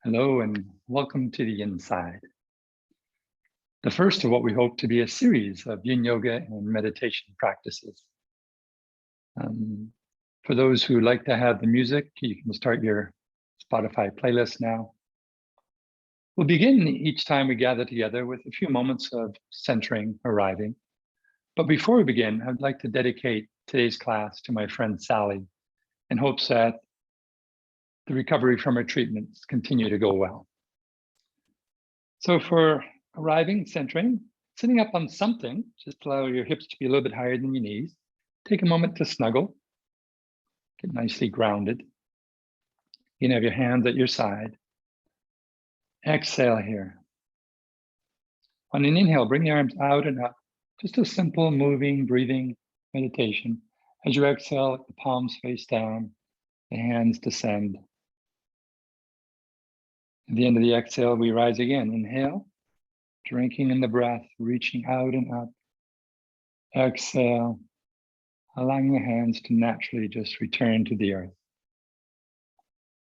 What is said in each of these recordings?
Hello and welcome to the Inside, the first of what we hope to be a series of Yin Yoga and meditation practices. For those who like to have the music, you can start your Spotify playlist now. We'll begin each time we gather together with a few moments of centering, arriving. But before we begin, I'd like to dedicate today's class to my friend Sally in hopes that the recovery from her treatments continue to go well. So for arriving, centering, sitting up on something, just allow your hips to be a little bit higher than your knees. Take a moment to snuggle, get nicely grounded. You can have your hands at your side. Exhale here. On an inhale, bring the arms out and up. Just a simple moving, breathing meditation. As you exhale, the palms face down, the hands descend. At the end of the exhale, we rise again. Inhale, drinking in the breath, reaching out and up. Exhale, allowing the hands to naturally just return to the earth.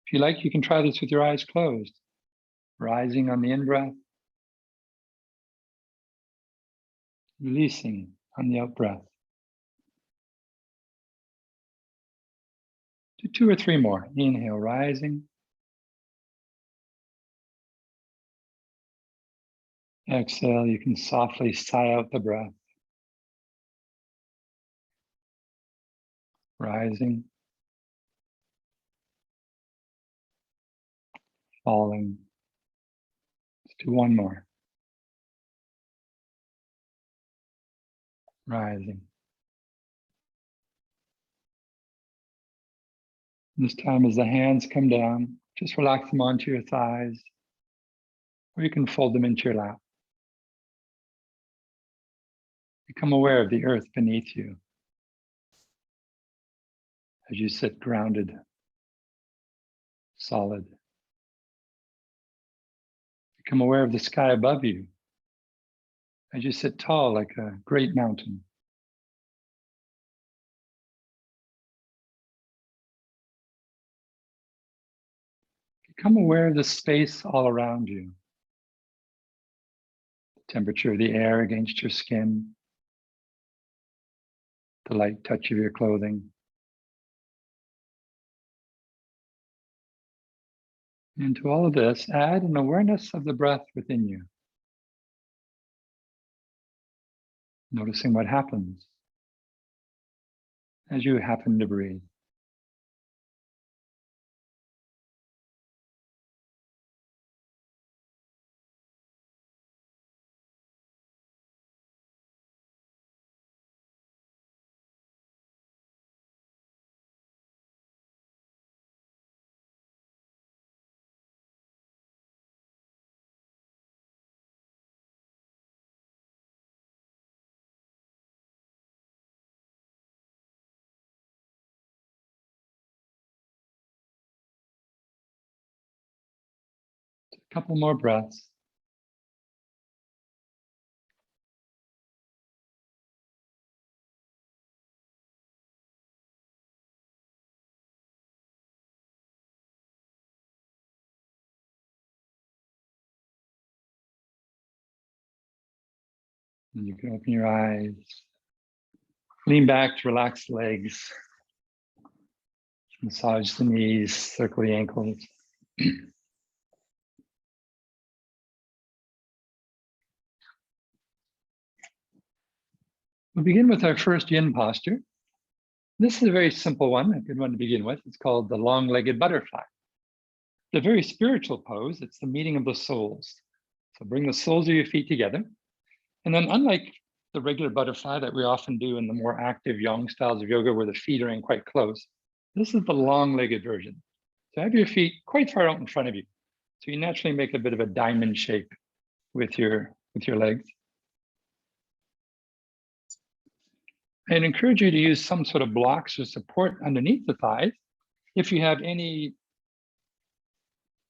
If you like, you can try this with your eyes closed. Rising on the in-breath, releasing on the out-breath. Do 2 or 3 more. Inhale, rising. Exhale, you can softly sigh out the breath. Rising. Falling. Let's do 1 more. Rising. This time as the hands come down, just relax them onto your thighs, or you can fold them into your lap. Become aware of the earth beneath you as you sit grounded, solid. Become aware of the sky above you as you sit tall like a great mountain. Become aware of the space all around you. The temperature of the air against your skin, the light touch of your clothing. And to all of this, add an awareness of the breath within you. Noticing what happens as you happen to breathe. A couple more breaths. And you can open your eyes, lean back to relax the legs, massage the knees, circle the ankles. We'll begin with our first yin posture. This is a very simple one, a good one to begin with. It's called the long-legged butterfly. It's a very spiritual pose. It's the meeting of the soles. So bring the soles of your feet together. And then unlike the regular butterfly that we often do in the more active yang styles of yoga where the feet are in quite close, this is the long-legged version. So have your feet quite far out in front of you. So you naturally make a bit of a diamond shape with your legs. I'd encourage you to use some sort of blocks or support underneath the thighs if you have any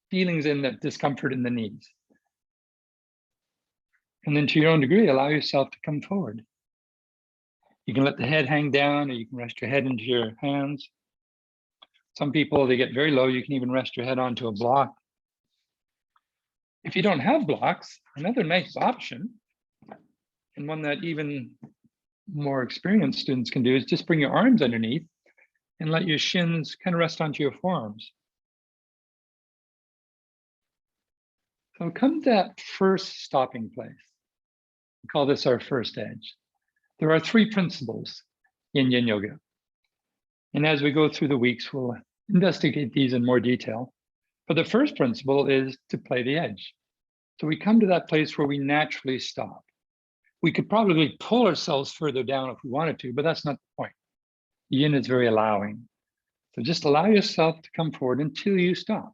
feelings in that discomfort in the knees. And then to your own degree, allow yourself to come forward. You can let the head hang down, or you can rest your head into your hands. Some people, they get very low. You can even rest your head onto a block. If you don't have blocks, another nice option, and one that even more experienced students can do, is just bring your arms underneath and let your shins kind of rest onto your forearms. So come to that first stopping place. We call this our first edge. There are 3 principles in Yin Yoga. And as we go through the weeks, we'll investigate these in more detail. But the first principle is to play the edge. So we come to that place where we naturally stop. We could probably pull ourselves further down if we wanted to, but that's not the point. Yin is very allowing. So just allow yourself to come forward until you stop.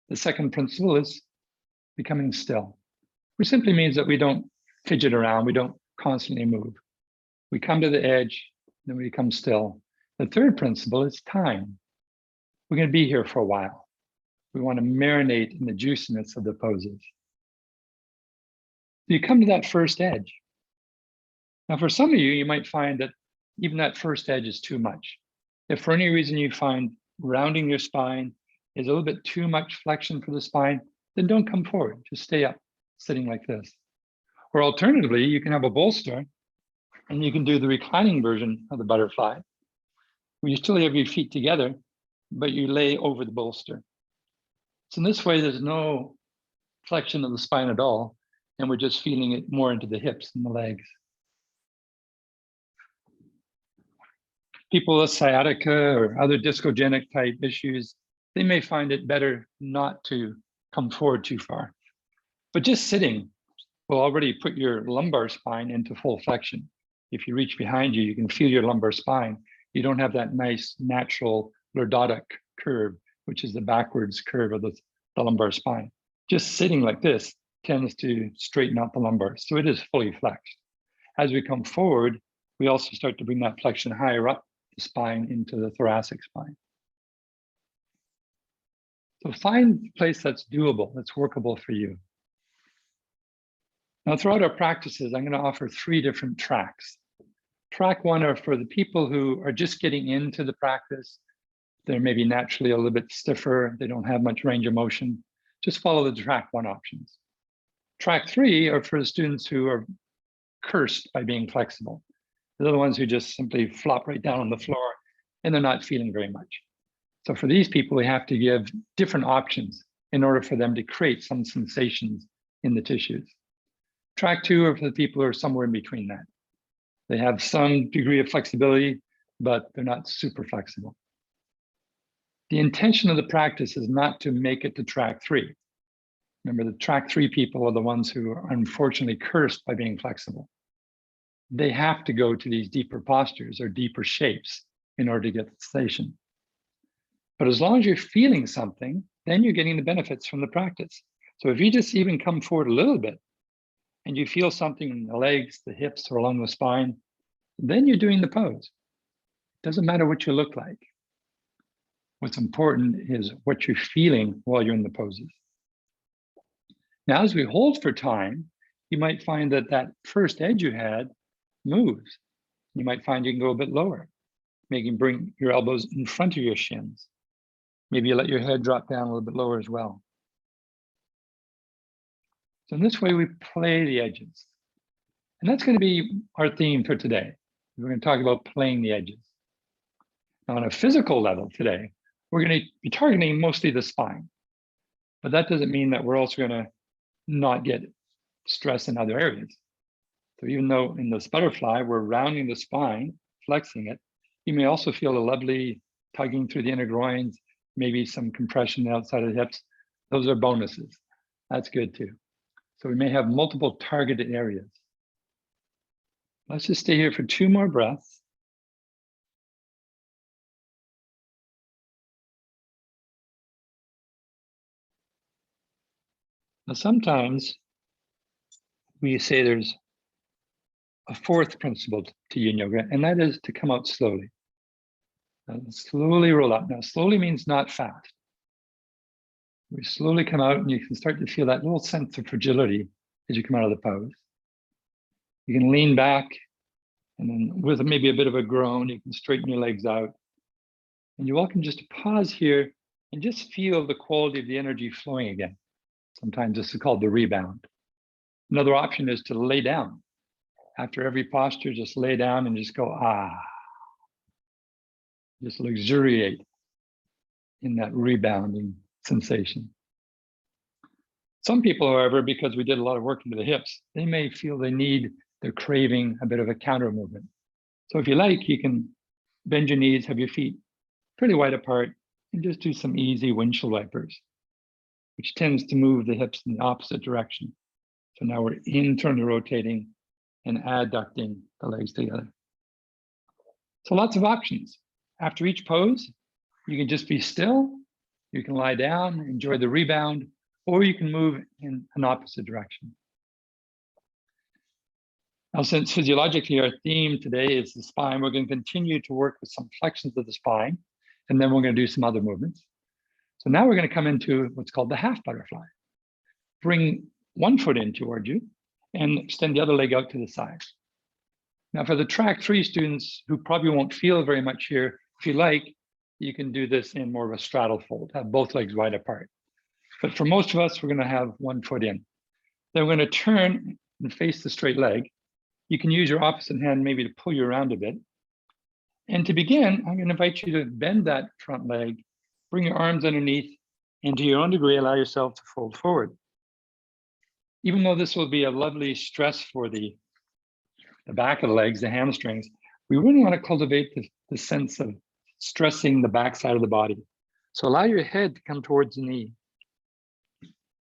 The second principle is becoming still, which simply means that we don't fidget around, we don't constantly move. We come to the edge, then we become still. The third principle is time. We're going to be here for a while. We want to marinate in the juiciness of the poses. You come to that first edge. Now, for some of you, you might find that even that first edge is too much. If for any reason you find rounding your spine is a little bit too much flexion for the spine, then don't come forward. Just stay up, sitting like this. Or alternatively, you can have a bolster and you can do the reclining version of the butterfly, where you still have your feet together, but you lay over the bolster. So in this way, there's no flexion of the spine at all, and we're just feeling it more into the hips and the legs. People with sciatica or other discogenic type issues, they may find it better not to come forward too far. But just sitting will already put your lumbar spine into full flexion. If you reach behind you, you can feel your lumbar spine. You don't have that nice natural lordotic curve, which is the backwards curve of the lumbar spine. Just sitting like this tends to straighten out the lumbar. So it is fully flexed. As we come forward, we also start to bring that flexion higher up the spine into the thoracic spine. So find a place that's doable, that's workable for you. Now, throughout our practices, I'm going to offer 3 different tracks. Track 1 are for the people who are just getting into the practice. They're maybe naturally a little bit stiffer. They don't have much range of motion. Just follow the track 1 options. Track 3 are for the students who are cursed by being flexible. They're the ones who just simply flop right down on the floor and they're not feeling very much. So for these people, we have to give different options in order for them to create some sensations in the tissues. Track 2 are for the people who are somewhere in between that. They have some degree of flexibility, but they're not super flexible. The intention of the practice is not to make it to track 3. Remember, the track 3 people are the ones who are unfortunately cursed by being flexible. They have to go to these deeper postures or deeper shapes in order to get the sensation. But as long as you're feeling something, then you're getting the benefits from the practice. So if you just even come forward a little bit and you feel something in the legs, the hips, or along the spine, then you're doing the pose. It doesn't matter what you look like. What's important is what you're feeling while you're in the poses. Now, as we hold for time, you might find that that first edge you had moves. You might find you can go a bit lower. Maybe bring your elbows in front of your shins. Maybe you let your head drop down a little bit lower as well. So in this way, we play the edges. And that's going to be our theme for today. We're going to talk about playing the edges. Now, on a physical level today, we're going to be targeting mostly the spine. But that doesn't mean that we're also going to not get stress in other areas. So even though in this butterfly, we're rounding the spine, flexing it, you may also feel a lovely tugging through the inner groins, maybe some compression outside of the hips. Those are bonuses. That's good too. So we may have multiple targeted areas. Let's just stay here for 2 more breaths. Now, sometimes we say there's a 4th principle to Yin Yoga, and that is to come out slowly. Slowly roll up. Now, slowly means not fast. We slowly come out and you can start to feel that little sense of fragility as you come out of the pose. You can lean back and then with maybe a bit of a groan, you can straighten your legs out. And you're welcome just to pause here and just feel the quality of the energy flowing again. Sometimes this is called the rebound. Another option is to lay down. After every posture, just lay down and just go, ah. Just luxuriate in that rebounding sensation. Some people, however, because we did a lot of work into the hips, they may feel they're craving a bit of a counter movement. So if you like, you can bend your knees, have your feet pretty wide apart, and just do some easy windshield wipers, which tends to move the hips in the opposite direction. So now we're internally rotating and adducting the legs together. So lots of options. After each pose, you can just be still, you can lie down, enjoy the rebound, or you can move in an opposite direction. Now, since physiologically our theme today is the spine, we're going to continue to work with some flexions of the spine, and then we're going to do some other movements. So now we're going to come into what's called the half butterfly. Bring one foot in toward you and extend the other leg out to the side. Now for the track 3 students who probably won't feel very much here, if you like, you can do this in more of a straddle fold, have both legs wide apart. But for most of us, we're going to have one foot in. Then we're going to turn and face the straight leg. You can use your opposite hand maybe to pull you around a bit. And to begin, I'm going to invite you to bend that front leg, bring your arms underneath, and to your own degree, allow yourself to fold forward. Even though this will be a lovely stress for the back of the legs, the hamstrings, we really want to cultivate the sense of stressing the back side of the body. So allow your head to come towards the knee.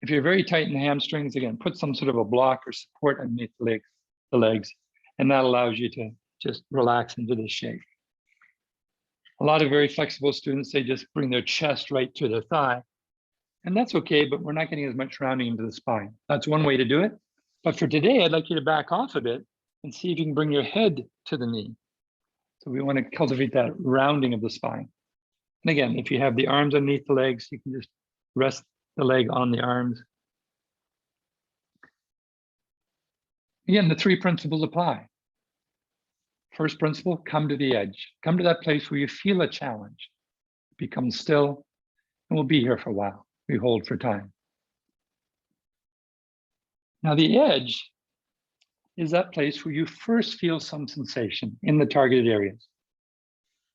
If you're very tight in the hamstrings, again, put some sort of a block or support underneath the legs, and that allows you to just relax into this shape. A lot of very flexible students, they just bring their chest right to their thigh, and that's okay, but we're not getting as much rounding into the spine. That's one way to do it. But for today, I'd like you to back off a bit and see if you can bring your head to the knee. So we want to cultivate that rounding of the spine. And again, if you have the arms underneath the legs, you can just rest the leg on the arms. Again, the 3 principles apply. First principle, come to the edge. Come to that place where you feel a challenge. Become still, and we'll be here for a while. We hold for time. Now the edge is that place where you first feel some sensation in the targeted areas.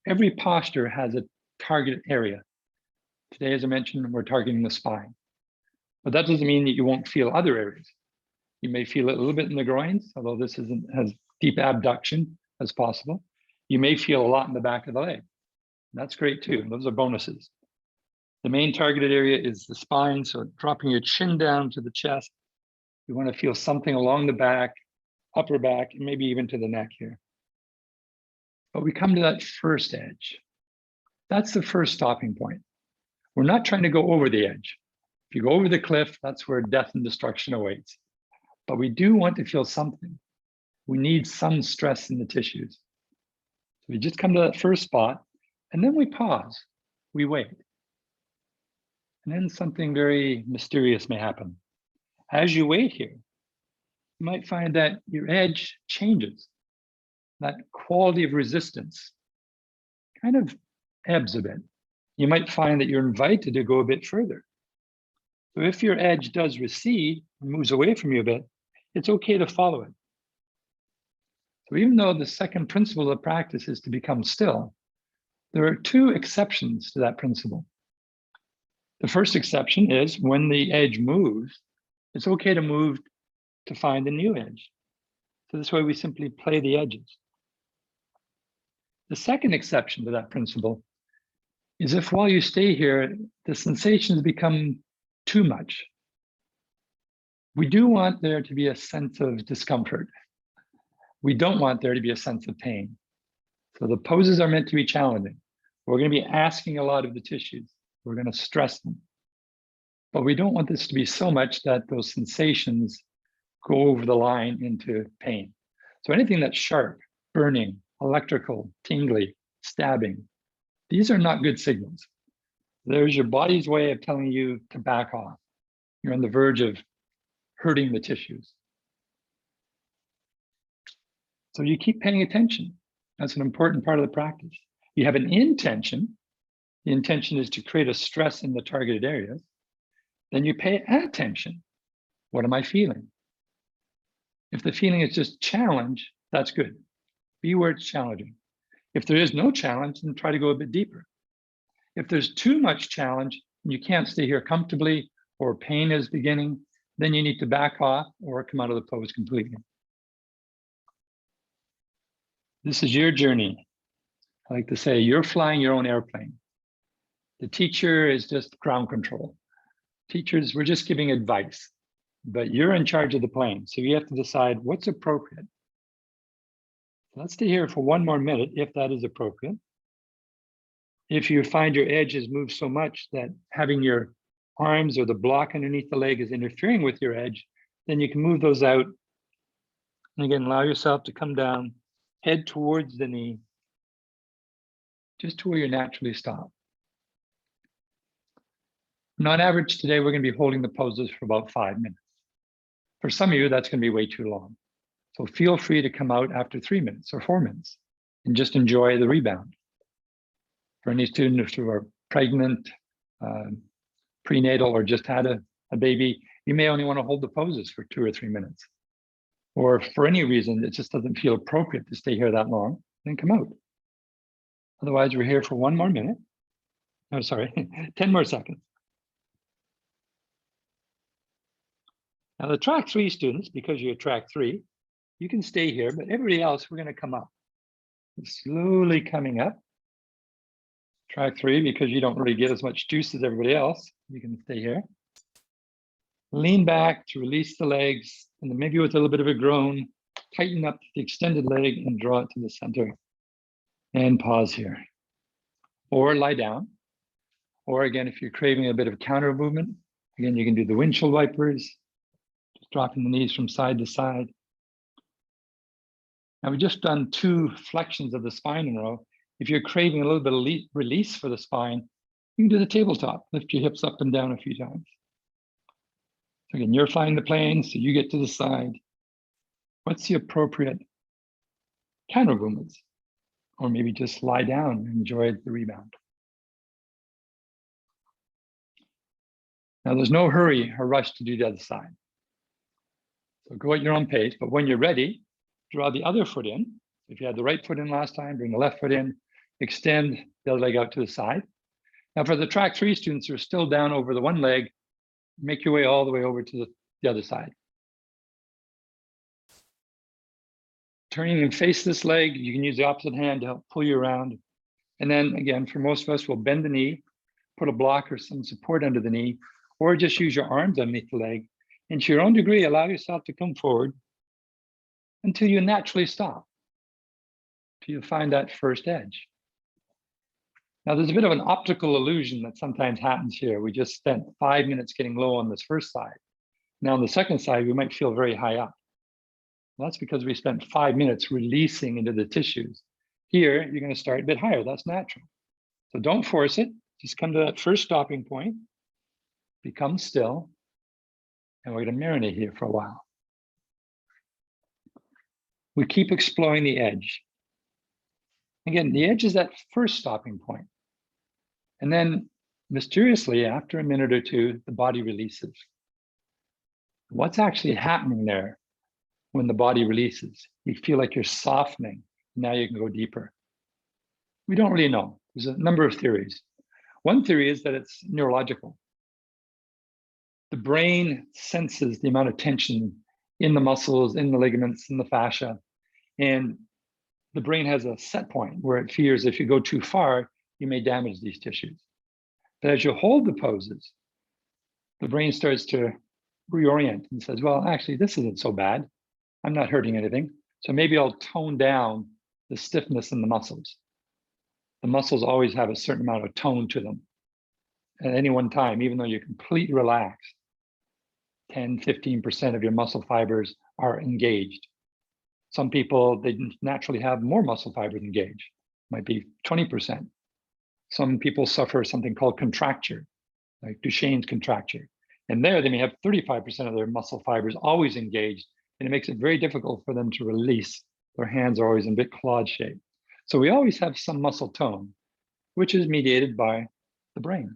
Every posture has a target area. Today, as I mentioned, we're targeting the spine. But that doesn't mean that you won't feel other areas. You may feel it a little bit in the groins, although this isn't as deep abduction as possible. You may feel a lot in the back of the leg. That's great too. Those are bonuses. The main targeted area is the spine, so dropping your chin down to the chest. You want to feel something along the back, upper back, and maybe even to the neck here. But we come to that first edge. That's the first stopping point. We're not trying to go over the edge. If you go over the cliff, that's where death and destruction awaits. But we do want to feel something. We need some stress in the tissues. So we just come to that first spot, and then we pause, we wait. And then something very mysterious may happen. As you wait here, you might find that your edge changes. That quality of resistance kind of ebbs a bit. You might find that you're invited to go a bit further. So if your edge does recede, moves away from you a bit, it's okay to follow it. So even though the second principle of practice is to become still, there are 2 exceptions to that principle. The first exception is when the edge moves, it's okay to move to find a new edge. So this way we simply play the edges. The second exception to that principle is if while you stay here, the sensations become too much. We do want there to be a sense of discomfort. We don't want there to be a sense of pain. So the poses are meant to be challenging. We're going to be asking a lot of the tissues. We're going to stress them. But we don't want this to be so much that those sensations go over the line into pain. So anything that's sharp, burning, electrical, tingly, stabbing, these are not good signals. There's your body's way of telling you to back off. You're on the verge of hurting the tissues. So you keep paying attention. That's an important part of the practice. You have an intention. The intention is to create a stress in the targeted areas. Then you pay attention. What am I feeling? If the feeling is just challenge, that's good. Be where it's challenging. If there is no challenge, then try to go a bit deeper. If there's too much challenge and you can't stay here comfortably, or pain is beginning, then you need to back off or come out of the pose completely. This is your journey. I like to say, you're flying your own airplane. The teacher is just ground control. Teachers, we're just giving advice, but you're in charge of the plane. So you have to decide what's appropriate. Let's stay here for one more minute, if that is appropriate. If you find your edge has moved so much that having your arms or the block underneath the leg is interfering with your edge, then you can move those out. And again, allow yourself to come down, head towards the knee, just to where you naturally stop. And on average today, we're going to be holding the poses for about 5 minutes. For some of you, that's going to be way too long. So feel free to come out after 3 minutes or 4 minutes and just enjoy the rebound. For any students who are pregnant, prenatal, or just had a baby, you may only want to hold the poses for 2 or 3 minutes. Or for any reason, it just doesn't feel appropriate to stay here that long, then come out. Otherwise, we're here for 1 more minute. Oh, sorry, 10 more seconds. Now the track 3 students, because you're track 3, you can stay here, but everybody else, we're going to come up. Slowly coming up. Track 3, because you don't really get as much juice as everybody else, you can stay here. Lean back to release the legs, and then maybe with a little bit of a groan, tighten up the extended leg and draw it to the center. And pause here. Or lie down. Or again, if you're craving a bit of counter movement, again, you can do the windshield wipers, just dropping the knees from side to side. Now we've just done 2 flexions of the spine in a row. If you're craving a little bit of release for the spine, you can do the tabletop. Lift your hips up and down a few times. So again, you're flying the plane, so you get to the side. What's the appropriate counter movements? Or maybe just lie down and enjoy the rebound. Now there's no hurry or rush to do the other side. So go at your own pace, but when you're ready, draw the other foot in. If you had the right foot in last time, bring the left foot in, extend the other leg out to the side. Now for the track 3 students who are still down over the one leg, make your way all the way over to the other side. Turning and face this leg, you can use the opposite hand to help pull you around. And then again, for most of us, we'll bend the knee, put a block or some support under the knee, or just use your arms underneath the leg. And to your own degree, allow yourself to come forward until you naturally stop, till you find that first edge. Now, there's a bit of an optical illusion that sometimes happens here. We just spent 5 minutes getting low on this first side. Now, on the second side, we might feel very high up. Well, that's because we spent 5 minutes releasing into the tissues. Here, you're going to start a bit higher. That's natural. So don't force it. Just come to that first stopping point. Become still. And we're going to marinate here for a while. We keep exploring the edge. Again, the edge is that first stopping point. And then mysteriously, after a minute or 2, the body releases. What's actually happening there when the body releases? You feel like you're softening. Now you can go deeper. We don't really know. There's a number of theories. One theory is that it's neurological. The brain senses the amount of tension in the muscles, in the ligaments, in the fascia. And the brain has a set point where it fears if you go too far, you may damage these tissues. But as you hold the poses, the brain starts to reorient and says, well, actually, this isn't so bad. I'm not hurting anything. So maybe I'll tone down the stiffness in the muscles. The muscles always have a certain amount of tone to them at any one time, even though you're completely relaxed. 10, 15% of your muscle fibers are engaged. Some people, they naturally have more muscle fibers engaged, might be 20%. Some people suffer something called contracture, like Duchenne's contracture. And there they may have 35% of their muscle fibers always engaged, and it makes it very difficult for them to release. Their hands are always in a bit clawed shape. So we always have some muscle tone, which is mediated by the brain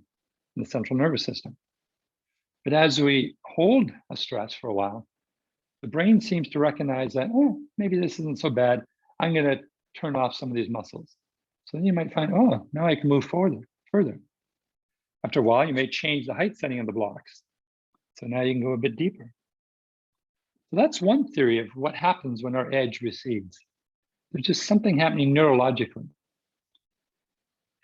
and the central nervous system. But as we hold a stress for a while, the brain seems to recognize that, oh, maybe this isn't so bad. I'm going to turn off some of these muscles. So then you might find, oh, now I can move further. After a while, you may change the height setting of the blocks. So now you can go a bit deeper. So that's one theory of what happens when our edge recedes. There's just something happening neurologically.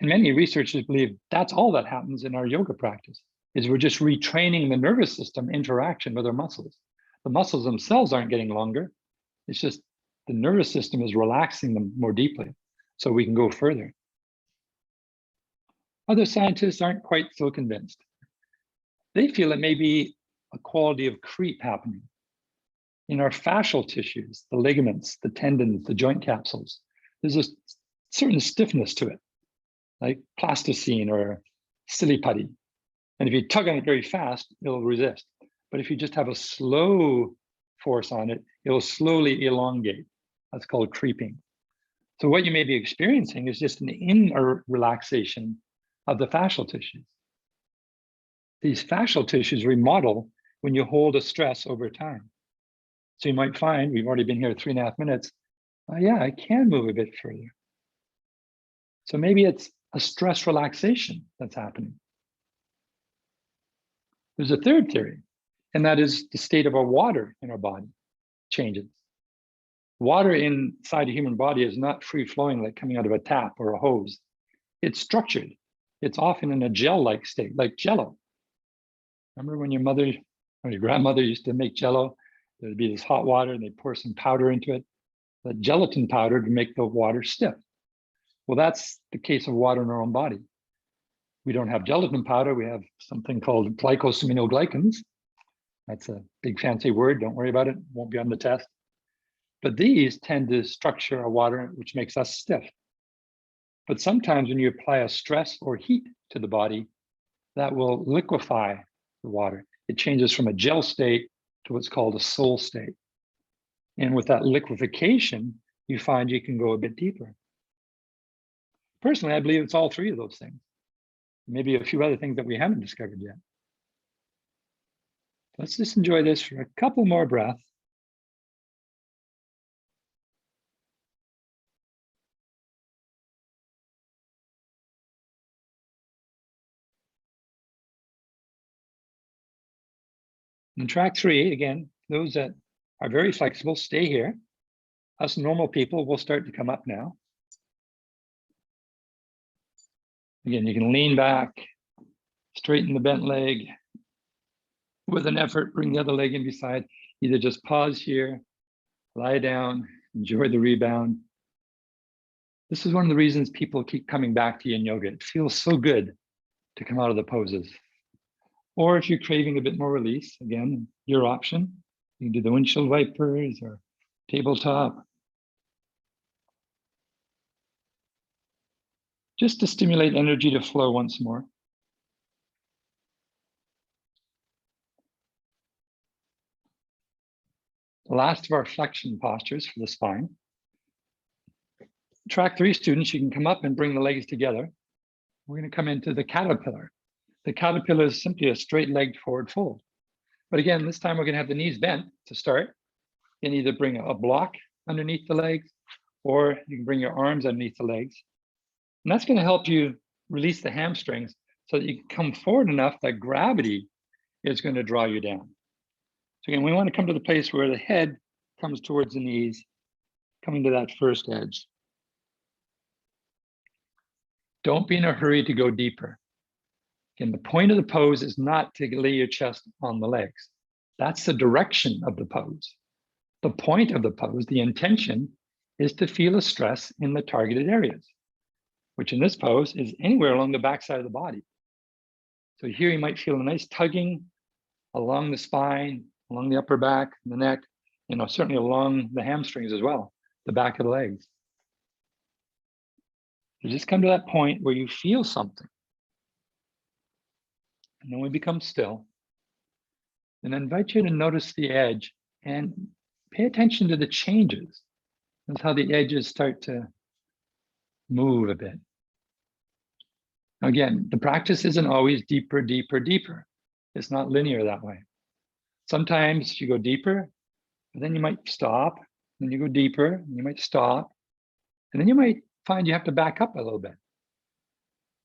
And many researchers believe that's all that happens in our yoga practice, is we're just retraining the nervous system interaction with our muscles. The muscles themselves aren't getting longer. It's just the nervous system is relaxing them more deeply so we can go further. Other scientists aren't quite so convinced. They feel it may be a quality of creep happening. In our fascial tissues, the ligaments, the tendons, the joint capsules, there's a certain stiffness to it, like plasticine or silly putty. And if you tug on it very fast, it'll resist. But if you just have a slow force on it, it'll slowly elongate. That's called creeping. So what you may be experiencing is just an inner relaxation of the fascial tissues. These fascial tissues remodel when you hold a stress over time. So you might find, we've already been here 3.5 minutes, oh yeah, I can move a bit further. So maybe it's a stress relaxation that's happening. There's a third theory, and that is the state of our water in our body changes. Water inside a human body is not free-flowing like coming out of a tap or a hose. It's structured. It's often in a gel-like state, like Jell-O. Remember when your mother or your grandmother used to make Jell-O? There'd be this hot water and they'd pour some powder into it, the gelatin powder to make the water stiff. Well, that's the case of water in our own body. We don't have gelatin powder. We have something called glycosaminoglycans. That's a big fancy word. Don't worry about it. Won't be on the test. But these tend to structure our water, which makes us stiff. But sometimes when you apply a stress or heat to the body, that will liquefy the water. It changes from a gel state to what's called a soul state. And with that liquefaction, you find you can go a bit deeper. Personally, I believe it's all three of those things. Maybe a few other things that we haven't discovered yet. Let's just enjoy this for a couple more breaths. In track 3, again, those that are very flexible, stay here. Us normal people will start to come up now. Again, you can lean back, straighten the bent leg. With an effort, bring the other leg in beside. Either just pause here, lie down, enjoy the rebound. This is one of the reasons people keep coming back to Yin Yoga. It feels so good to come out of the poses. Or if you're craving a bit more release, again, your option. You can do the windshield wipers or tabletop. Just to stimulate energy to flow once more. The last of our flexion postures for the spine. Track 3 students, you can come up and bring the legs together. We're going to come into the caterpillar. The caterpillar is simply a straight-legged forward fold. But again, this time we're going to have the knees bent to start. You can either bring a block underneath the legs, or you can bring your arms underneath the legs. And that's going to help you release the hamstrings so that you can come forward enough that gravity is going to draw you down. So again, we want to come to the place where the head comes towards the knees, coming to that first edge. Don't be in a hurry to go deeper. Again, the point of the pose is not to lay your chest on the legs. That's the direction of the pose. The point of the pose, the intention, is to feel a stress in the targeted areas, which in this pose is anywhere along the backside of the body. So here you might feel a nice tugging along the spine, along the upper back, the neck, certainly along the hamstrings as well, the back of the legs. You just come to that point where you feel something. And then we become still. And I invite you to notice the edge and pay attention to the changes. That's how the edges start to move a bit. Again, the practice isn't always deeper, deeper, deeper. It's not linear that way. Sometimes you go deeper, but then you might stop, then you go deeper, and you might stop, and then you might find you have to back up a little bit.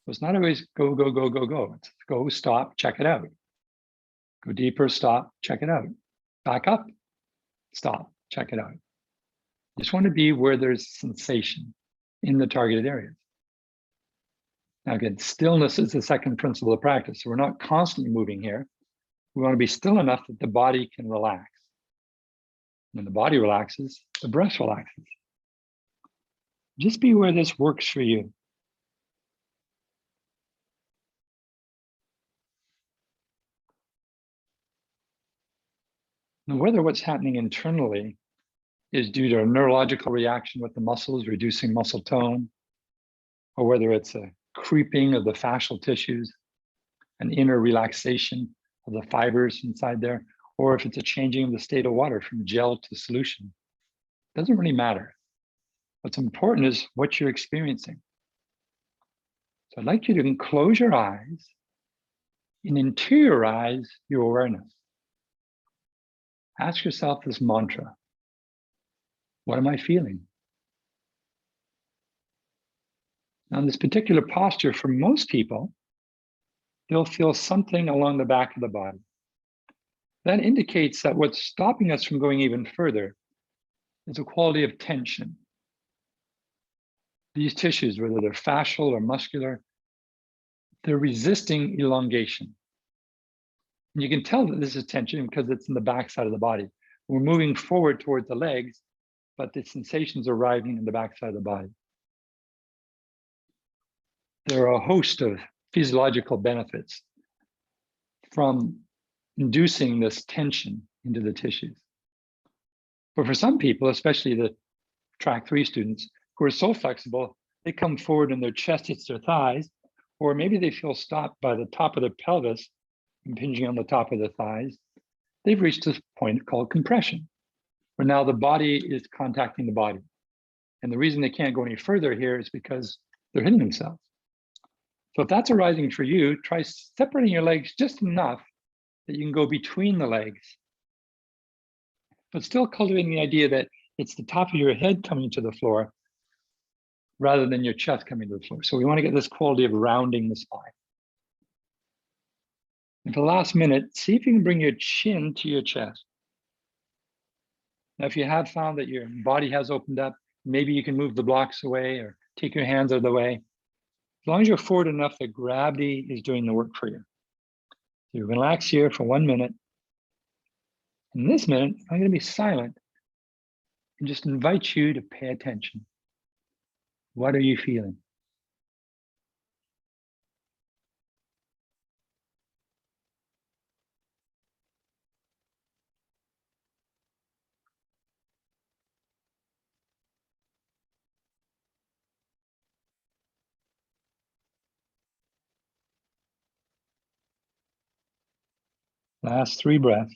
So it's not always go, go, go, go, go. It's go, stop, check it out. Go deeper, stop, check it out. Back up, stop, check it out. You just want to be where there's sensation in the targeted areas. Now again, stillness is the second principle of practice. So we're not constantly moving here. We want to be still enough that the body can relax. When the body relaxes, the breath relaxes. Just be where this works for you. Now, whether what's happening internally is due to a neurological reaction with the muscles, reducing muscle tone, or whether it's a creeping of the fascial tissues, an inner relaxation of the fibers inside there, or if it's a changing of the state of water from gel to solution. It doesn't really matter. What's important is what you're experiencing. So I'd like you to close your eyes and interiorize your awareness. Ask yourself this mantra. What am I feeling? Now, in this particular posture, for most people, they'll feel something along the back of the body. That indicates that what's stopping us from going even further is a quality of tension. These tissues, whether they're fascial or muscular, they're resisting elongation. And you can tell that this is tension because it's in the backside of the body. We're moving forward towards the legs, but the sensations are arriving in the backside of the body. There are a host of physiological benefits from inducing this tension into the tissues. But for some people, especially the track 3 students who are so flexible, they come forward and their chest hits their thighs, or maybe they feel stopped by the top of their pelvis, impinging on the top of the thighs. They've reached this point called compression, where now the body is contacting the body. And the reason they can't go any further here is because they're hitting themselves. So if that's arising for you, try separating your legs just enough that you can go between the legs, but still cultivating the idea that it's the top of your head coming to the floor rather than your chest coming to the floor. So we want to get this quality of rounding the spine. And for the last minute, see if you can bring your chin to your chest. Now, if you have found that your body has opened up, maybe you can move the blocks away or take your hands out of the way. As long as you're forward enough that gravity is doing the work for you. So you relax here for 1 minute. In this minute, I'm going to be silent and just invite you to pay attention. What are you feeling? Last 3 breaths.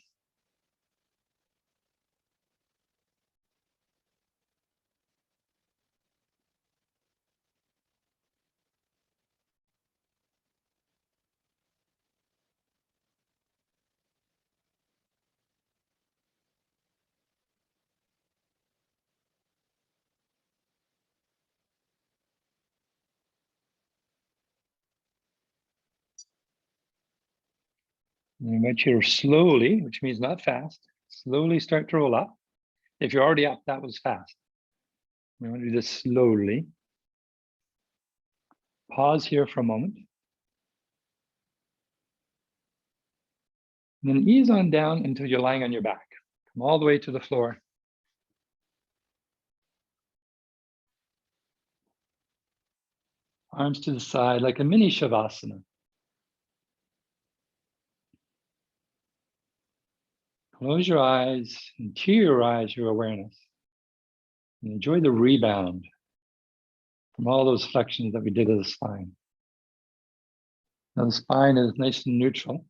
I invite you to slowly, which means not fast, slowly start to roll up. If you're already up, that was fast. We want to do this slowly. Pause here for a moment. And then ease on down until you're lying on your back. Come all the way to the floor. Arms to the side like a mini Shavasana. Close your eyes, interiorize your awareness, and enjoy the rebound from all those flexions that we did of the spine. Now the spine is nice and neutral.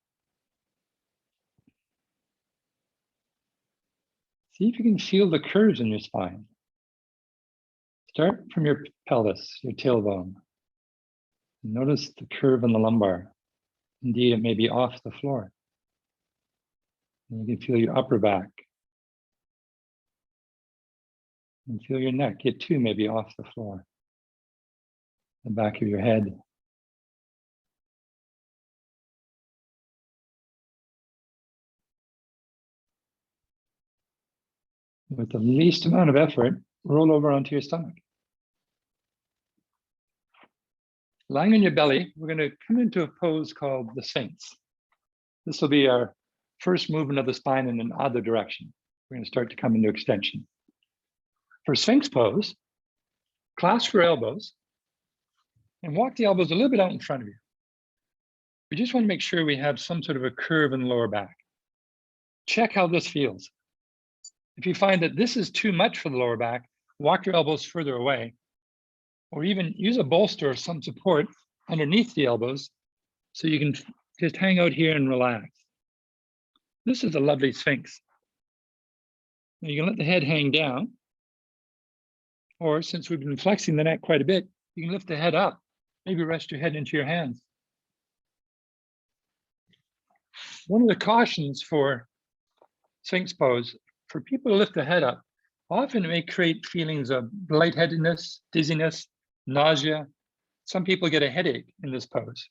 See if you can feel the curves in your spine. Start from your pelvis, your tailbone. Notice the curve in the lumbar. Indeed, it may be off the floor. And you can feel your upper back. And feel your neck get two maybe off the floor. The back of your head. With the least amount of effort, roll over onto your stomach. Lying on your belly, we're going to come into a pose called the Sphinx. This will be our first movement of the spine in an other direction. We're going to start to come into extension. For Sphinx pose, clasp your elbows and walk the elbows a little bit out in front of you. We just want to make sure we have some sort of a curve in the lower back. Check how this feels. If you find that this is too much for the lower back, walk your elbows further away, or even use a bolster or some support underneath the elbows so you can just hang out here and relax. This is a lovely Sphinx. Now you can let the head hang down, or since we've been flexing the neck quite a bit, you can lift the head up. Maybe rest your head into your hands. One of the cautions for Sphinx pose, for people to lift the head up, often it may create feelings of lightheadedness, dizziness, nausea. Some people get a headache in this pose.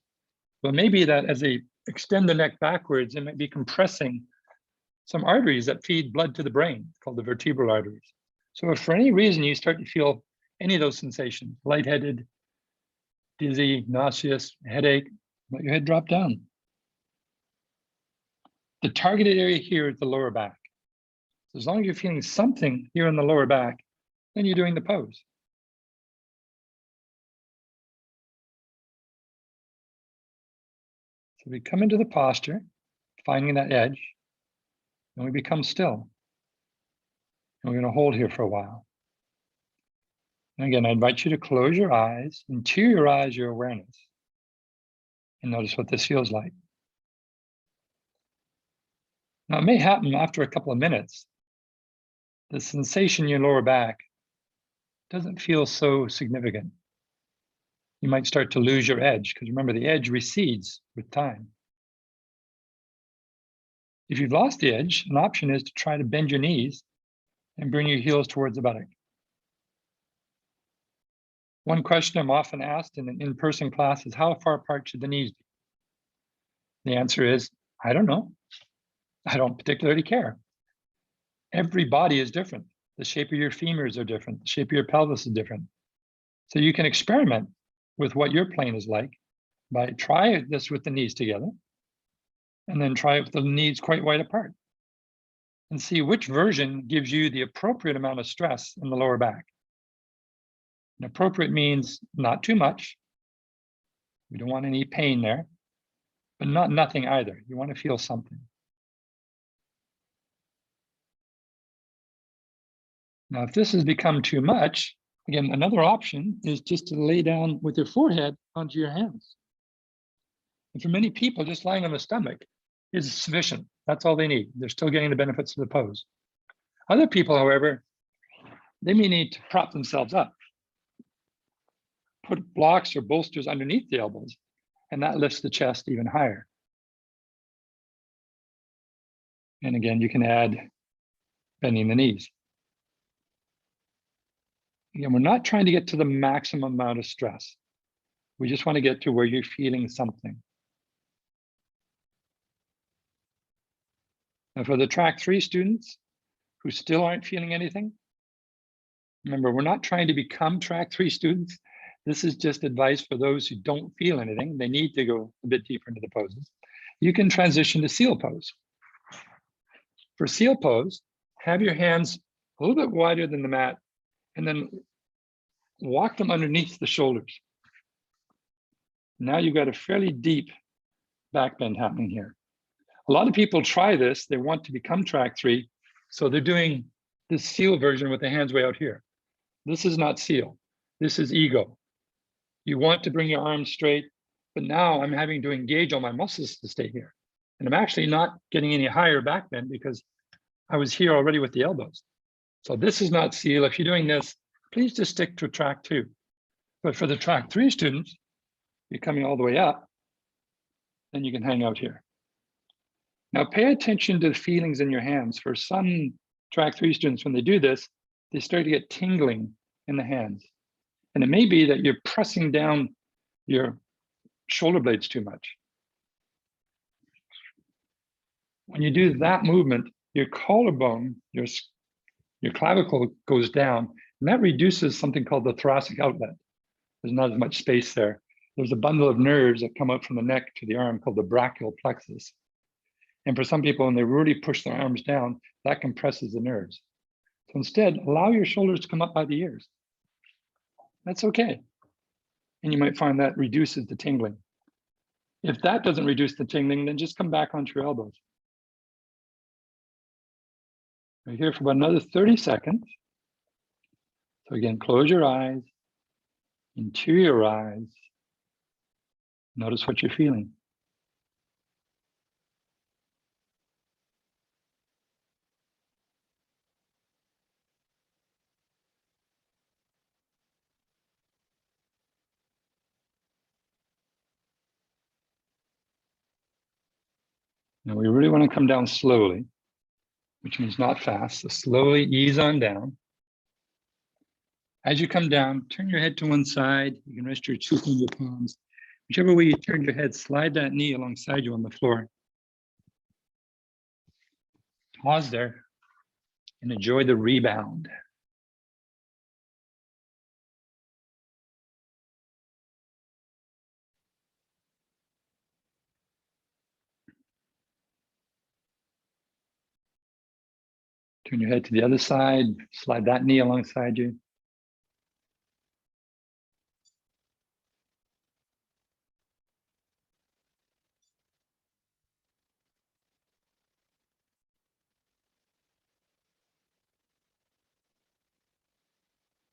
Well, maybe that as they extend the neck backwards, it might be compressing some arteries that feed blood to the brain, called the vertebral arteries. So if for any reason you start to feel any of those sensations, lightheaded, dizzy, nauseous, headache, let your head drop down. The targeted area here is the lower back. So as long as you're feeling something here in the lower back, then you're doing the pose. So we come into the posture, finding that edge, and we become still. And we're going to hold here for a while. And again, I invite you to close your eyes, interiorize your awareness, and notice what this feels like. Now, it may happen after a couple of minutes. The sensation in your lower back doesn't feel so significant. You might start to lose your edge, because remember, the edge recedes with time. If you've lost the edge, an option is to try to bend your knees and bring your heels towards the buttock. One question I'm often asked in an in-person class is, how far apart should the knees be? The answer is, I don't know. I don't particularly care. Every body is different. The shape of your femurs are different. The shape of your pelvis is different. So you can experiment with what your plane is like by try this with the knees together, and then try it with the knees quite wide apart, and see which version gives you the appropriate amount of stress in the lower back. And appropriate means not too much. We don't want any pain there, but not nothing either. You want to feel something. Now, if this has become too much, again, another option is just to lay down with your forehead onto your hands. And for many people, just lying on the stomach is sufficient. That's all they need. They're still getting the benefits of the pose. Other people, however, they may need to prop themselves up, put blocks or bolsters underneath the elbows, and that lifts the chest even higher. And again, you can add bending the knees. Again, we're not trying to get to the maximum amount of stress. We just want to get to where you're feeling something. And for the track 3 students who still aren't feeling anything, remember, we're not trying to become track 3 students. This is just advice for those who don't feel anything. They need to go a bit deeper into the poses. You can transition to seal pose. For seal pose, have your hands a little bit wider than the mat, and then walk them underneath the shoulders. Now you've got a fairly deep back bend happening here. A lot of people try this. They want to become track 3. So they're doing this seal version with the hands way out here. This is not seal. This is ego. You want to bring your arms straight, but now I'm having to engage all my muscles to stay here. And I'm actually not getting any higher back bend because I was here already with the elbows. So this is not seal. If you're doing this, please just stick to track 2. But for the track 3 students, you're coming all the way up, then you can hang out here. Now pay attention to the feelings in your hands. For some track 3 students, when they do this, they start to get tingling in the hands. And it may be that you're pressing down your shoulder blades too much. When you do that movement, your collarbone, your clavicle goes down, and that reduces something called the thoracic outlet. There's not as much space there. There's a bundle of nerves that come out from the neck to the arm called the brachial plexus. And for some people, when they really push their arms down, that compresses the nerves. So instead, allow your shoulders to come up by the ears. That's okay. And you might find that reduces the tingling. If that doesn't reduce the tingling, then just come back onto your elbows. We're here for about another 30 seconds. So again, close your eyes, into your eyes. Notice what you're feeling. Now we really want to come down slowly, which means not fast. So slowly ease on down. As you come down, turn your head to one side. You can rest your cheek on your palms. Whichever way you turn your head, slide that knee alongside you on the floor. Pause there and enjoy the rebound. Turn your head to the other side, slide that knee alongside you.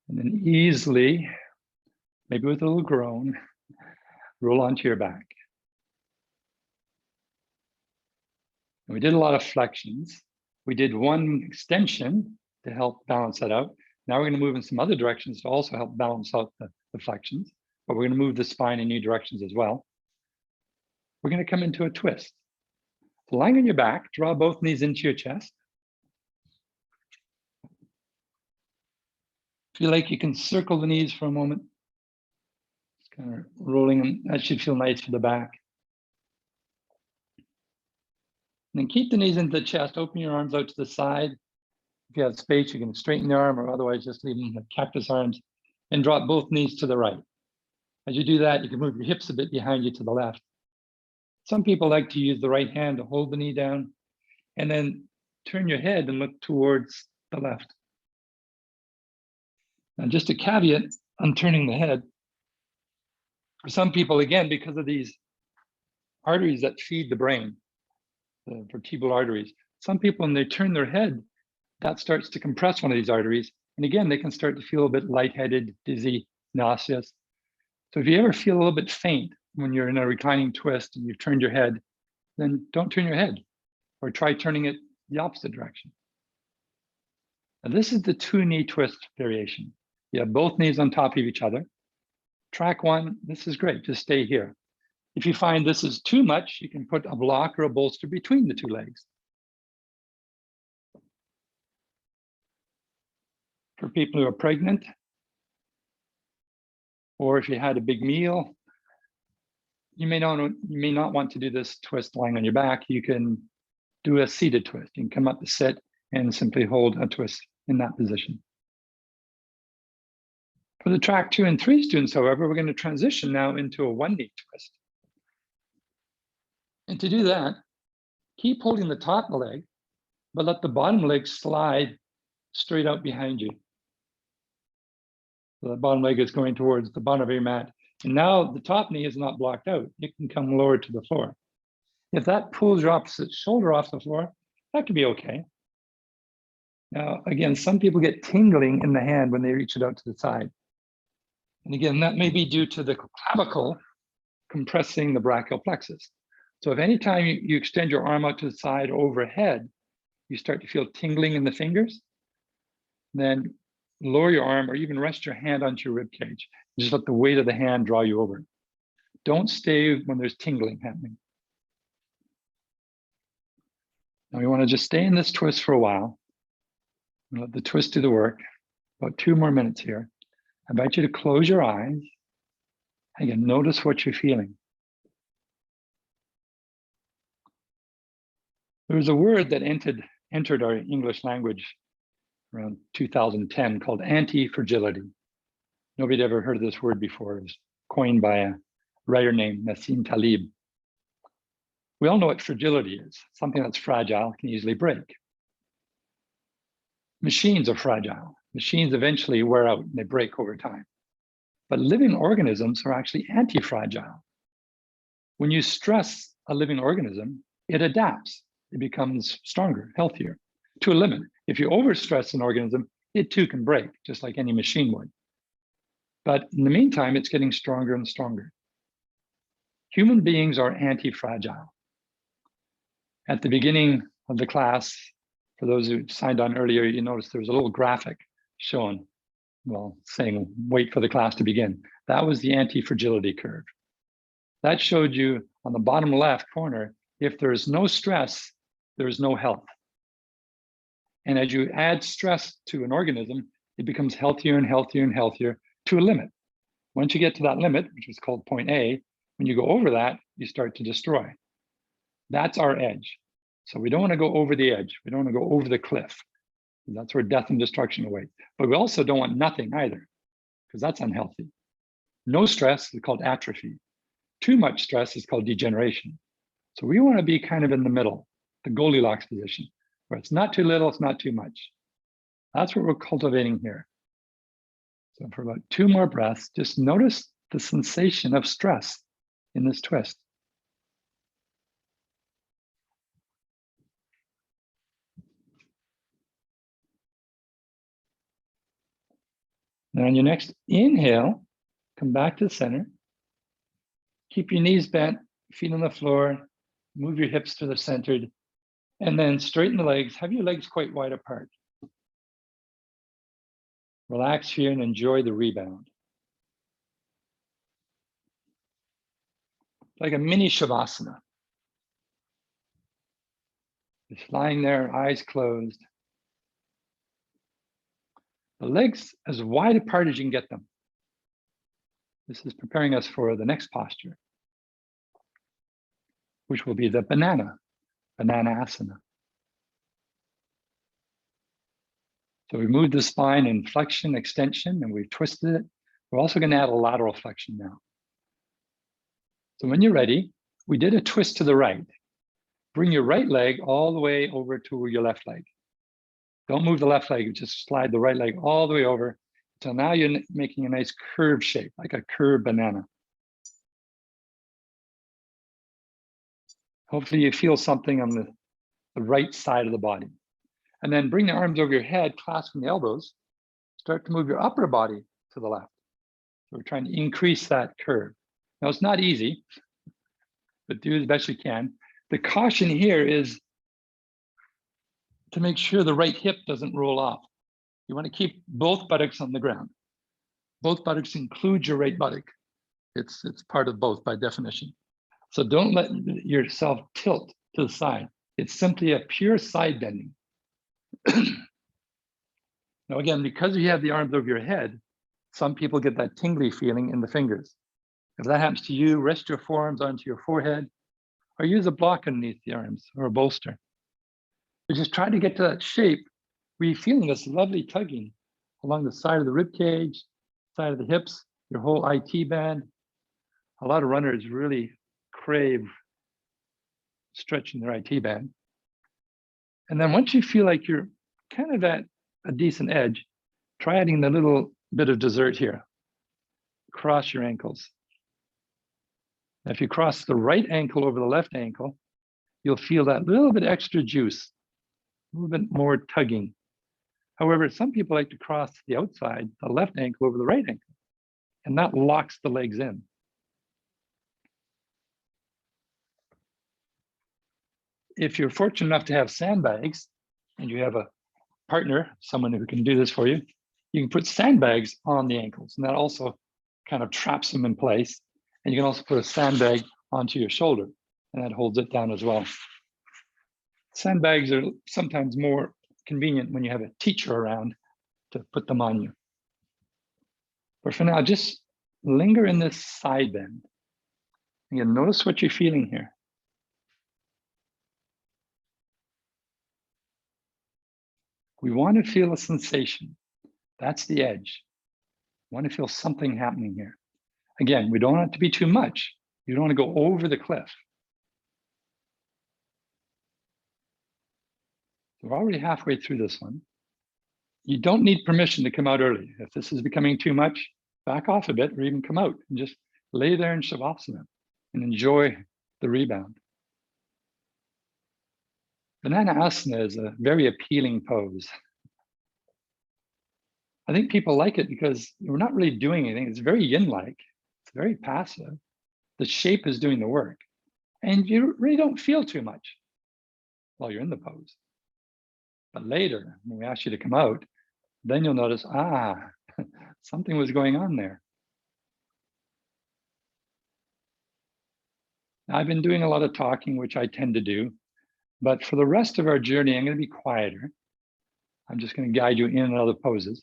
And then easily, maybe with a little groan, roll onto your back. And we did a lot of flexions. We did one extension to help balance that out. Now we're going to move in some other directions to also help balance out the flexions, but we're going to move the spine in new directions as well. We're going to come into a twist. So lying on your back, draw both knees into your chest. Feel like you can circle the knees for a moment. Just kind of rolling them. That should feel nice for the back. And then keep the knees into the chest. Open your arms out to the side. If you have space, you can straighten the arm, or otherwise just leave them like cactus arms, and drop both knees to the right. As you do that, you can move your hips a bit behind you to the left. Some people like to use the right hand to hold the knee down, and then turn your head and look towards the left. Now, just a caveat on turning the head. For some people, again, because of these arteries that feed the brain, the vertebral arteries, some people, when they turn their head, that starts to compress one of these arteries. And again, they can start to feel a bit lightheaded, dizzy, nauseous. So if you ever feel a little bit faint when you're in a reclining twist and you've turned your head, then don't turn your head, or try turning it the opposite direction. Now, this is the 2-knee twist variation. You have both knees on top of each other. Track 1, this is great, just stay here. If you find this is too much, you can put a block or a bolster between the 2 legs. For people who are pregnant, or if you had a big meal, you may not want to do this twist lying on your back. You can do a seated twist. You can come up to sit and simply hold a twist in that position. For the track 2 and 3 students, however, we're going to transition now into a 1-knee twist. And to do that, keep holding the top leg, but let the bottom leg slide straight out behind you. So the bottom leg is going towards the bottom of your mat. And now the top knee is not blocked out. It can come lower to the floor. If that pulls your opposite shoulder off the floor, that could be okay. Now, again, some people get tingling in the hand when they reach it out to the side. And again, that may be due to the clavicle compressing the brachial plexus. So if anytime you extend your arm out to the side or overhead, you start to feel tingling in the fingers, then lower your arm or even rest your hand onto your rib cage. Just let the weight of the hand draw you over. Don't stay when there's tingling happening. Now we want to just stay in this twist for a while. Let the twist do the work. About 2 more minutes here. I invite you to close your eyes. Again, notice what you're feeling. There was a word that entered our English language around 2010 called anti-fragility. Nobody had ever heard of this word before. It was coined by a writer named Nassim Taleb. We all know what fragility is. Something that's fragile can easily break. Machines are fragile. Machines eventually wear out and they break over time. But living organisms are actually anti-fragile. When you stress a living organism, it adapts. It becomes stronger, healthier, to a limit. If you overstress an organism, it too can break, just like any machine would. But in the meantime, it's getting stronger and stronger. Human beings are anti-fragile. At the beginning of the class, for those who signed on earlier, you noticed there was a little graphic shown, well, saying, wait for the class to begin. That was the anti-fragility curve. That showed you on the bottom left corner, if there is no stress, there is no health. And as you add stress to an organism, it becomes healthier and healthier and healthier to a limit. Once you get to that limit, which is called point A, when you go over that, you start to destroy. That's our edge. So we don't want to go over the edge. We don't want to go over the cliff. That's where death and destruction await. But we also don't want nothing either, because that's unhealthy. No stress is called atrophy. Too much stress is called degeneration. So we want to be kind of in the middle, the Goldilocks position, where it's not too little, it's not too much. That's what we're cultivating here. So for about 2 more breaths, just notice the sensation of stress in this twist. Now on your next inhale, come back to the center. Keep your knees bent, feet on the floor, move your hips to the centered, and then straighten the legs. Have your legs quite wide apart. Relax here and enjoy the rebound. Like a mini Shavasana. Just lying there, eyes closed. The legs as wide apart as you can get them. This is preparing us for the next posture, which will be the Bananasana. So we moved the spine in flexion, extension, and we've twisted it. We're also going to add a lateral flexion now. So when you're ready, we did a twist to the right. Bring your right leg all the way over to your left leg. Don't move the left leg, just slide the right leg all the way over. So now you're making a nice curved shape, like a curved banana. Hopefully you feel something on the right side of the body. And then bring the arms over your head, clasping the elbows. Start to move your upper body to the left. So we're trying to increase that curve. Now it's not easy, but do as best you can. The caution here is to make sure the right hip doesn't roll off. You want to keep both buttocks on the ground. Both buttocks include your right buttock. It's part of both by definition. So don't let yourself tilt to the side. It's simply a pure side bending. Now again, because you have the arms over your head, some people get that tingly feeling in the fingers. If that happens to you, rest your forearms onto your forehead or use a block underneath the arms or a bolster. But just try to get to that shape where you're feeling this lovely tugging along the side of the rib cage, side of the hips, your whole IT band. A lot of runners really crave stretching their IT band. And then once you feel like you're kind of at a decent edge, try adding a little bit of dessert here. Cross your ankles. Now, if you cross the right ankle over the left ankle, you'll feel that little bit extra juice, a little bit more tugging. However, some people like to cross the outside, the left ankle over the right ankle, and that locks the legs in. If you're fortunate enough to have sandbags and you have a partner, someone who can do this for you, you can put sandbags on the ankles, and that also kind of traps them in place. And you can also put a sandbag onto your shoulder, and that holds it down as well. Sandbags are sometimes more convenient when you have a teacher around to put them on you. But for now, just linger in this side bend. Again, notice what you're feeling here. We want to feel a sensation. That's the edge. We want to feel something happening here. Again, we don't want it to be too much. You don't want to go over the cliff. So we're already halfway through this one. You don't need permission to come out early. If this is becoming too much, back off a bit or even come out and just lay there in Shavasana and enjoy the rebound. Bananasana is a very appealing pose. I think people like it because we're not really doing anything. It's very yin-like. It's very passive. The shape is doing the work. And you really don't feel too much while you're in the pose. But later, when we ask you to come out, then you'll notice, something was going on there. Now, I've been doing a lot of talking, which I tend to do. But for the rest of our journey, I'm going to be quieter. I'm just going to guide you in and out of poses.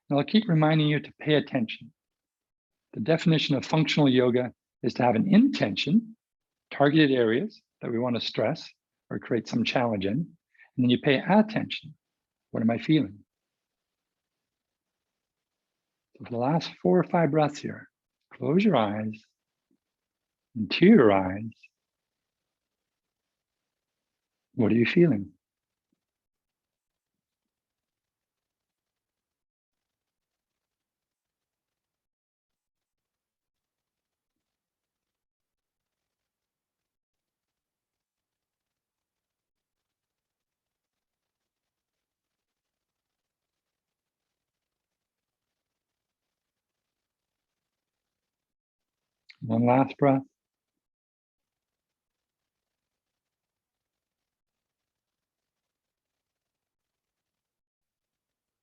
And I'll keep reminding you to pay attention. The definition of functional yoga is to have an intention, targeted areas that we want to stress or create some challenge in. And then you pay attention. What am I feeling? So for the last 4 or 5 breaths here, close your eyes, into your eyes. What are you feeling? One last breath.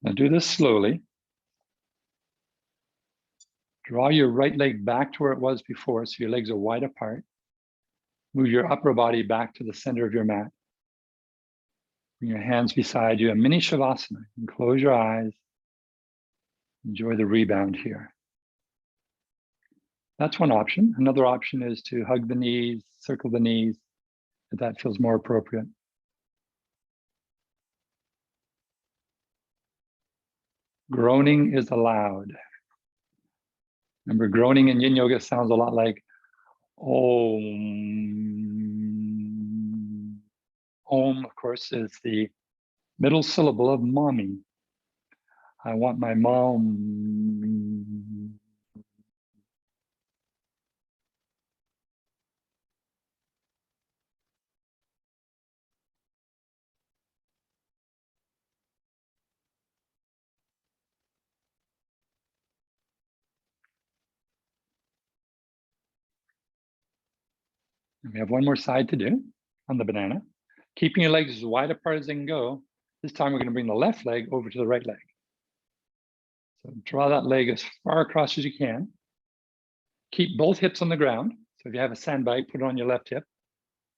Now do this slowly. Draw your right leg back to where it was before, so your legs are wide apart. Move your upper body back to the center of your mat. Bring your hands beside you, a mini Shavasana. And close your eyes. Enjoy the rebound here. That's one option. Another option is to hug the knees, circle the knees, if that feels more appropriate. Groaning is allowed. Remember, groaning in Yin Yoga sounds a lot like Om. Om, of course, is the middle syllable of mommy. I want my mom. And we have one more side to do on the banana. Keeping your legs as wide apart as they can go. This time we're going to bring the left leg over to the right leg. So draw that leg as far across as you can. Keep both hips on the ground. So if you have a sandbag, put it on your left hip.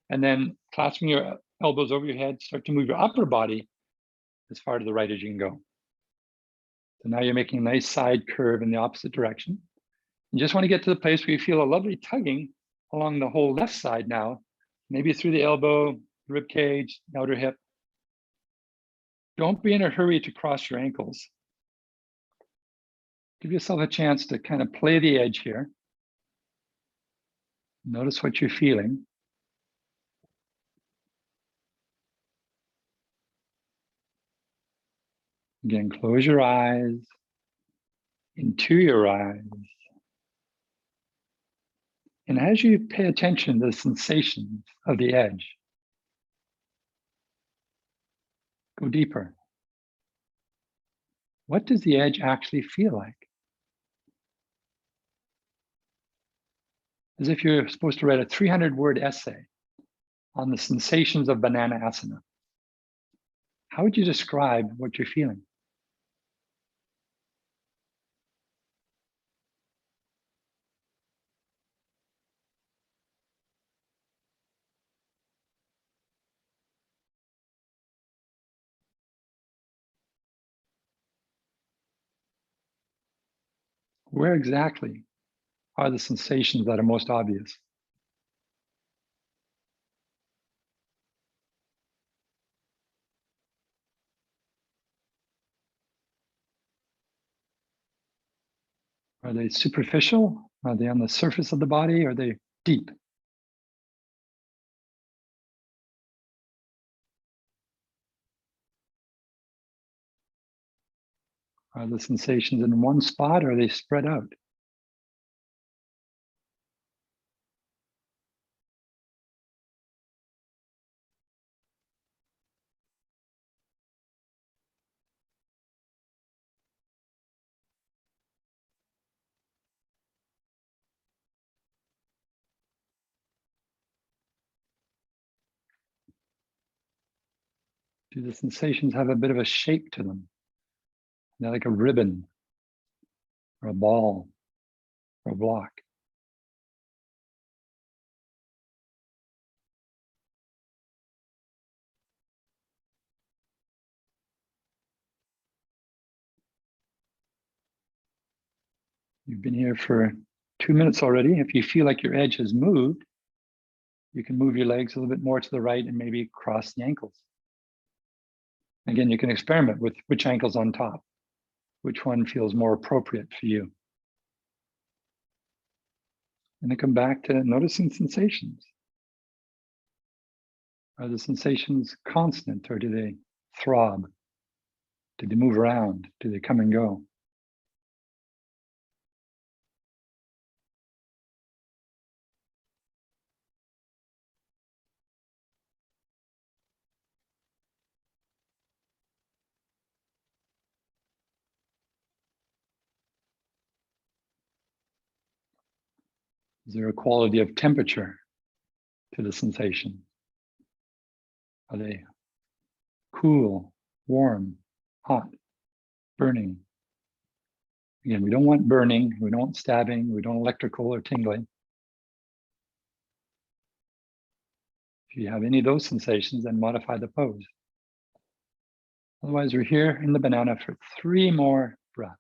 And then clasping your elbows over your head, start to move your upper body as far to the right as you can go. So now you're making a nice side curve in the opposite direction. You just want to get to the place where you feel a lovely tugging along the whole left side now, maybe through the elbow, rib cage, outer hip. Don't be in a hurry to cross your ankles. Give yourself a chance to kind of play the edge here. Notice what you're feeling. Again, close your eyes, into your eyes. And as you pay attention to the sensations of the edge, go deeper. What does the edge actually feel like? As if you're supposed to write a 300-word essay on the sensations of Bananasana. How would you describe what you're feeling? Where exactly are the sensations that are most obvious? Are they superficial? Are they on the surface of the body? Are they deep? Are the sensations in one spot or are they spread out? Do the sensations have a bit of a shape to them? They're like a ribbon or a ball or a block. You've been here for 2 minutes already. If you feel like your edge has moved, you can move your legs a little bit more to the right and maybe cross the ankles. Again, you can experiment with which ankle's on top, which one feels more appropriate for you. And then come back to noticing sensations. Are the sensations constant or do they throb? Do they move around? Do they come and go? Is there a quality of temperature to the sensation? Are they cool, warm, hot, burning? Again, we don't want burning, we don't want stabbing, we don't want electrical or tingling. If you have any of those sensations, then modify the pose. Otherwise, we're here in the banana for 3 more breaths.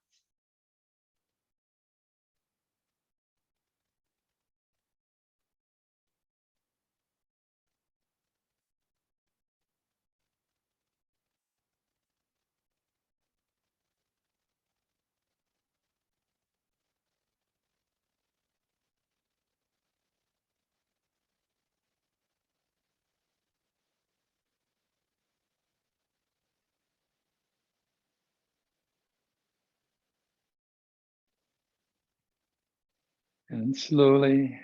And slowly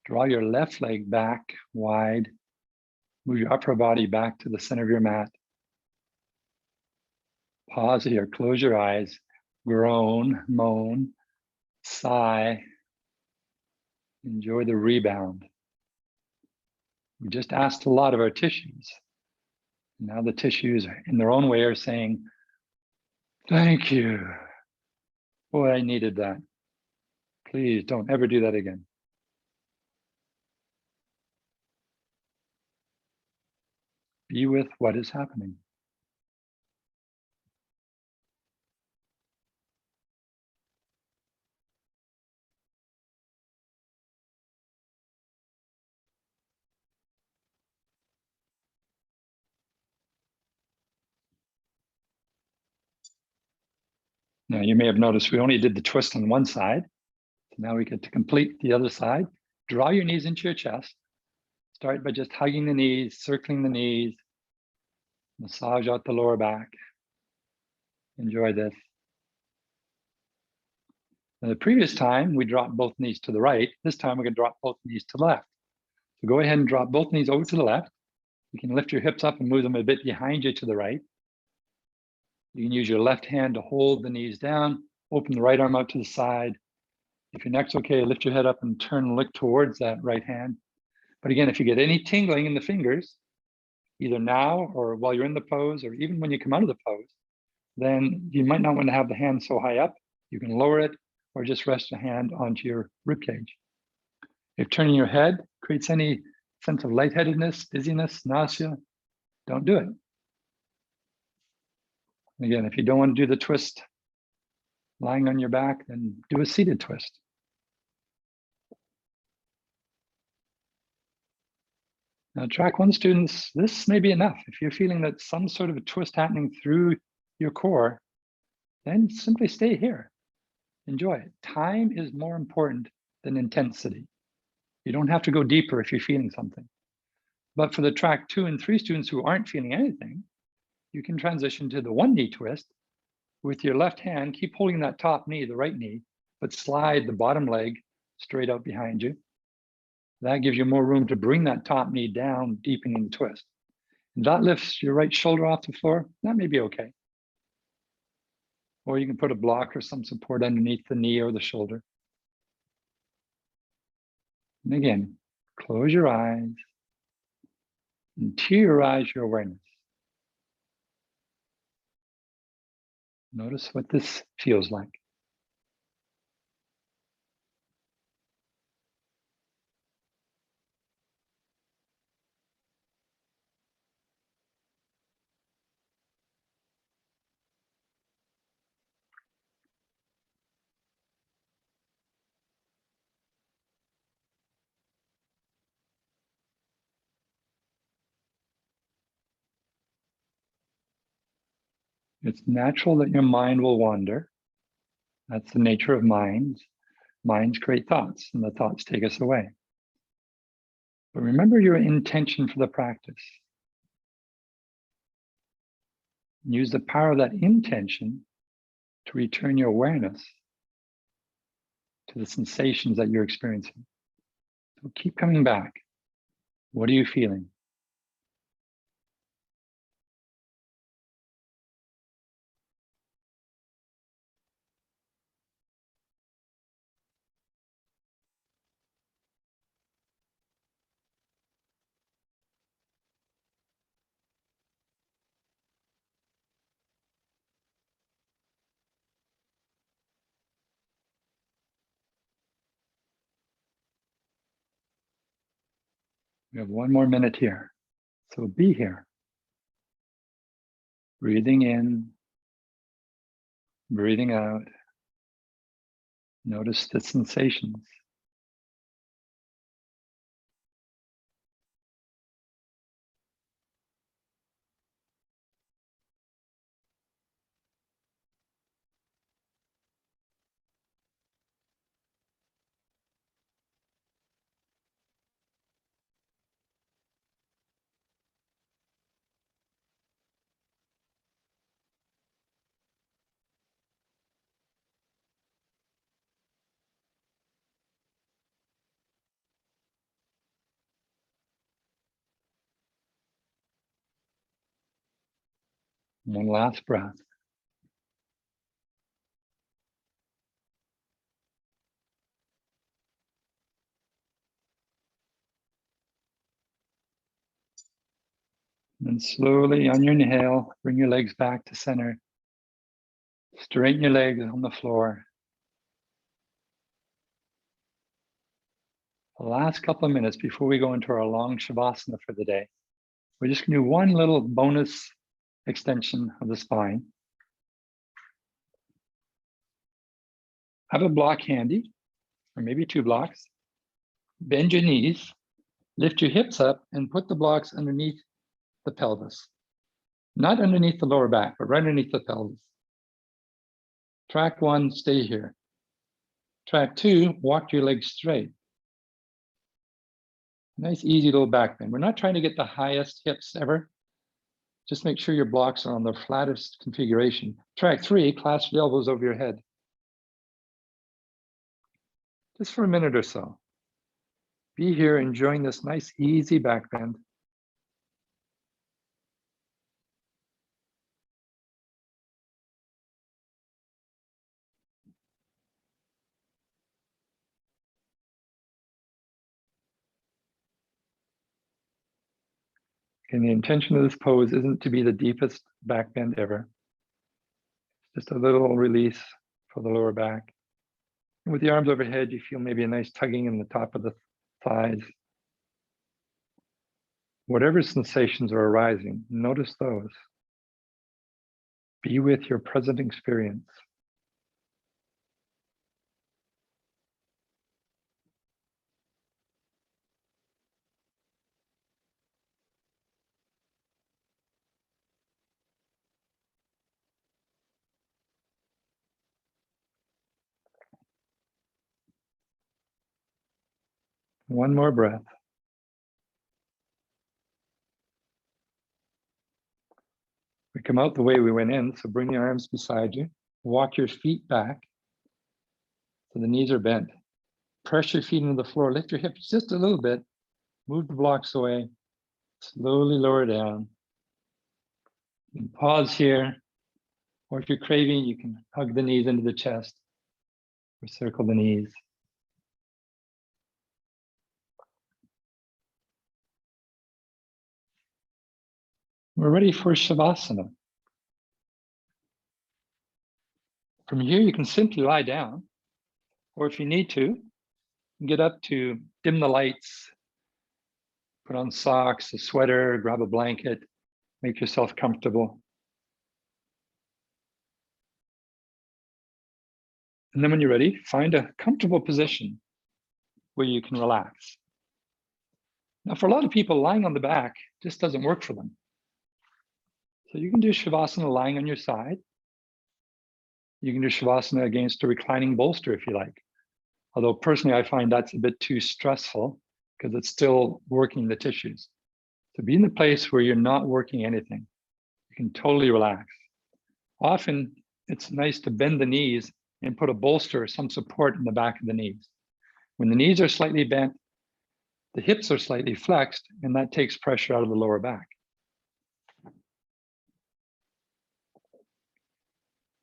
draw your left leg back wide. Move your upper body back to the center of your mat. Pause here, close your eyes, groan, moan, sigh. Enjoy the rebound. We just asked a lot of our tissues. Now the tissues in their own way are saying, thank you. Boy, I needed that. Please don't ever do that again. Be with what is happening. Now you may have noticed we only did the twist on one side. So now we get to complete the other side. Draw your knees into your chest. Start by just hugging the knees, circling the knees, massage out the lower back. Enjoy this. Now, the previous time we dropped both knees to the right. This time we're going to drop both knees to the left. So go ahead and drop both knees over to the left. You can lift your hips up and move them a bit behind you to the right. You can use your left hand to hold the knees down, open the right arm out to the side. If your neck's okay, lift your head up and turn and look towards that right hand. But again, if you get any tingling in the fingers, either now or while you're in the pose, or even when you come out of the pose, then you might not want to have the hand so high up. You can lower it or just rest your hand onto your rib cage. If turning your head creates any sense of lightheadedness, dizziness, nausea, don't do it. Again, if you don't want to do the twist Lying on your back, then do a seated twist. Now, track 1 students, this may be enough. If you're feeling that some sort of a twist happening through your core, then simply stay here. Enjoy it. Time is more important than intensity. You don't have to go deeper if you're feeling something. But for the track 2 and 3 students who aren't feeling anything, you can transition to the 1 knee twist. With your left hand, keep holding that top knee, the right knee, but slide the bottom leg straight out behind you. That gives you more room to bring that top knee down, deepening the twist. And that lifts your right shoulder off the floor. That may be okay. Or you can put a block or some support underneath the knee or the shoulder. And again, close your eyes, interiorize your awareness. Notice what this feels like. It's natural that your mind will wander. That's the nature of minds. Minds create thoughts, and the thoughts take us away. But remember your intention for the practice. Use the power of that intention to return your awareness to the sensations that you're experiencing. So keep coming back. What are you feeling? We have 1 more minute here. So be here. Breathing in, breathing out. Notice the sensations. One last breath. And slowly on your inhale, bring your legs back to center. Straighten your legs on the floor. The last couple of minutes before we go into our long Shavasana for the day, we're just going to do one little bonus extension of the spine. Have a block handy, or maybe 2 blocks. Bend your knees, lift your hips up, and put the blocks underneath the pelvis. Not underneath the lower back, but right underneath the pelvis. Track 1, stay here. Track 2, walk your legs straight. Nice, easy little back bend. We're not trying to get the highest hips ever. Just make sure your blocks are on the flattest configuration. Track 3, clasp the elbows over your head. Just for a minute or so. Be here enjoying this nice, easy back bend. And the intention of this pose isn't to be the deepest back bend ever. Just a little release for the lower back. And with the arms overhead, you feel maybe a nice tugging in the top of the thighs. Whatever sensations are arising, notice those. Be with your present experience. One more breath. We come out the way we went in, so bring your arms beside you. Walk your feet back so the knees are bent. Press your feet into the floor. Lift your hips just a little bit. Move the blocks away. Slowly lower down. You can pause here, or if you're craving, you can hug the knees into the chest or circle the knees. We're ready for Shavasana. From here, you can simply lie down, or if you need to, get up to dim the lights, put on socks, a sweater, grab a blanket, make yourself comfortable. And then when you're ready, find a comfortable position where you can relax. Now, for a lot of people, lying on the back just doesn't work for them. So you can do Shavasana lying on your side. You can do Shavasana against a reclining bolster if you like. Although personally, I find that's a bit too stressful because it's still working the tissues. So be in the place where you're not working anything. You can totally relax. Often it's nice to bend the knees and put a bolster or some support in the back of the knees. When the knees are slightly bent, the hips are slightly flexed, and that takes pressure out of the lower back.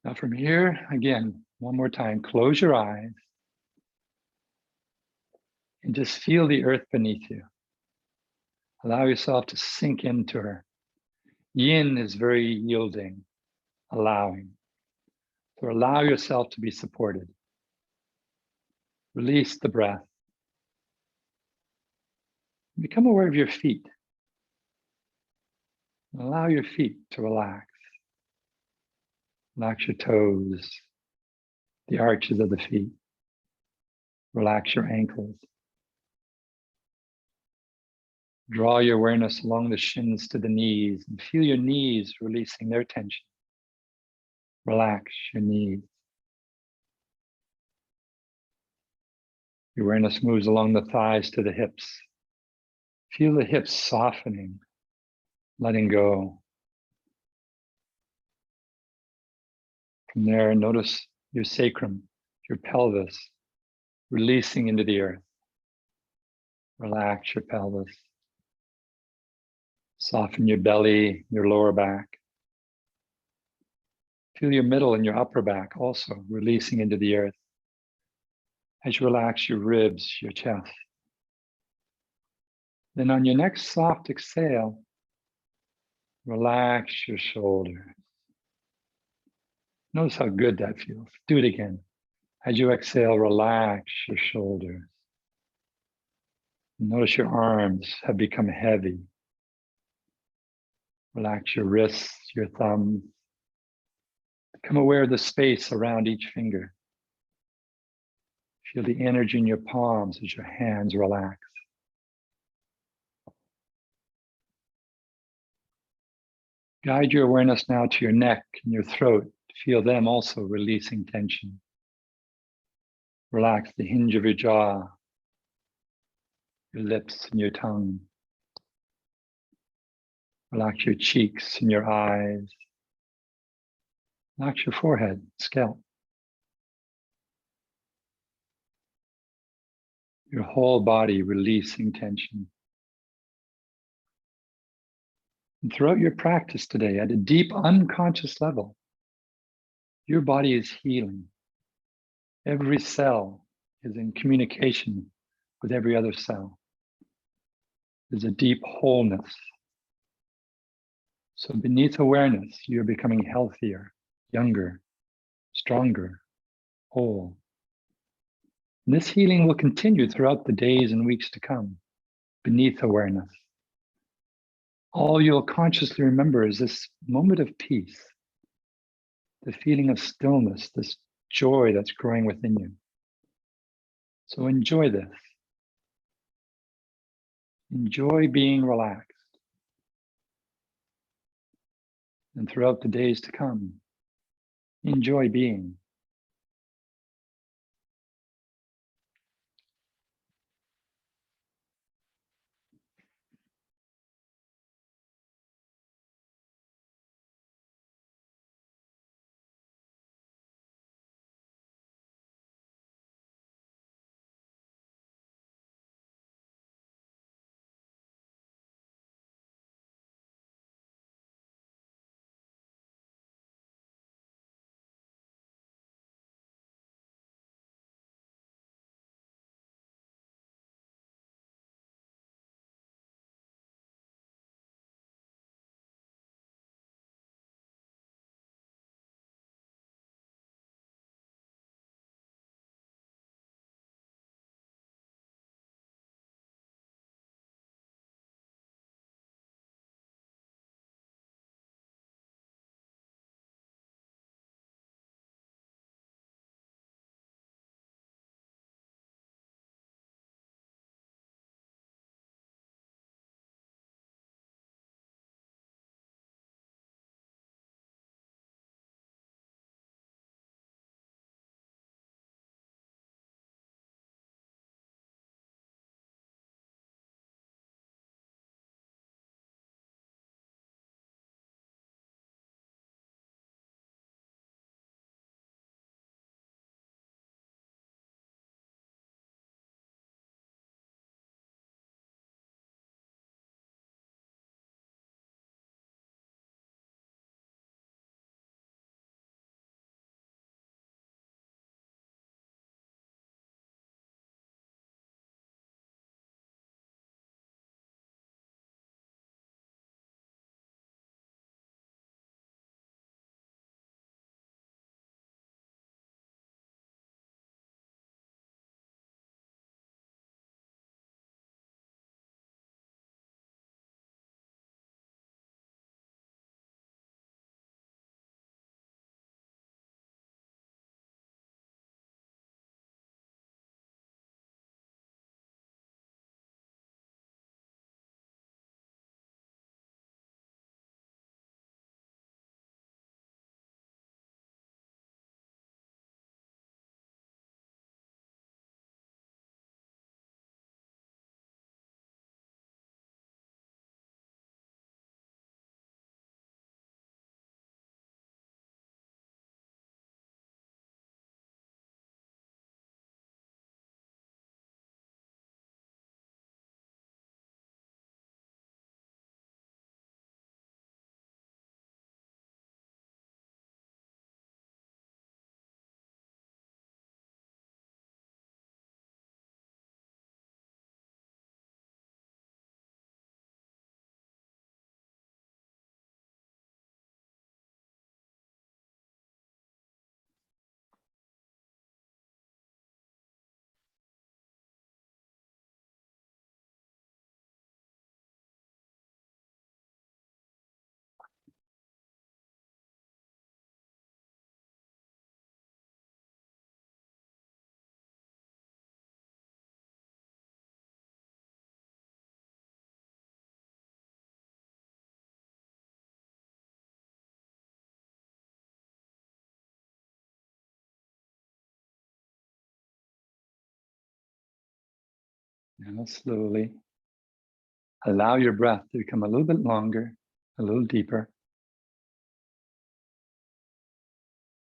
Now from here, again, one more time, close your eyes and just feel the earth beneath you. Allow yourself to sink into her. Yin is very yielding, allowing. So allow yourself to be supported. Release the breath. Become aware of your feet. Allow your feet to relax. Relax your toes, the arches of the feet. Relax your ankles. Draw your awareness along the shins to the knees and feel your knees releasing their tension. Relax your knees. Your awareness moves along the thighs to the hips. Feel the hips softening, letting go. From there, notice your sacrum, your pelvis, releasing into the earth. Relax your pelvis. Soften your belly, your lower back. Feel your middle and your upper back also releasing into the earth. As you relax your ribs, your chest. Then on your next soft exhale, relax your shoulders. Notice how good that feels. Do it again. As you exhale, relax your shoulders. Notice your arms have become heavy. Relax your wrists, your thumbs. Become aware of the space around each finger. Feel the energy in your palms as your hands relax. Guide your awareness now to your neck and your throat. Feel them also releasing tension. Relax the hinge of your jaw, your lips and your tongue. Relax your cheeks and your eyes. Relax your forehead, scalp. Your whole body releasing tension. And throughout your practice today, at a deep unconscious level, your body is healing. Every cell is in communication with every other cell. There's a deep wholeness. So beneath awareness, you're becoming healthier, younger, stronger, whole. And this healing will continue throughout the days and weeks to come, beneath awareness. All you'll consciously remember is this moment of peace, the feeling of stillness, this joy that's growing within you. So enjoy this. Enjoy being relaxed. And throughout the days to come, enjoy being. Now slowly allow your breath to become a little bit longer, a little deeper.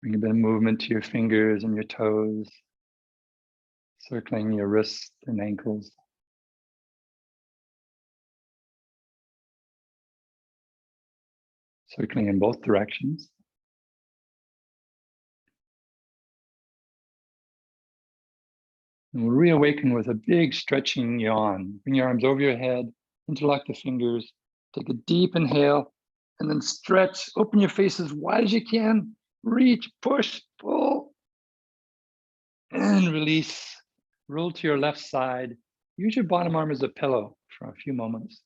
Bring a bit of movement to your fingers and your toes, circling your wrists and ankles. Circling in both directions. And we'll reawaken with a big stretching yawn. Bring your arms over your head, interlock the fingers, take a deep inhale, and then stretch. Open your face as wide as you can. Reach, push, pull, and release. Roll to your left side. Use your bottom arm as a pillow for a few moments.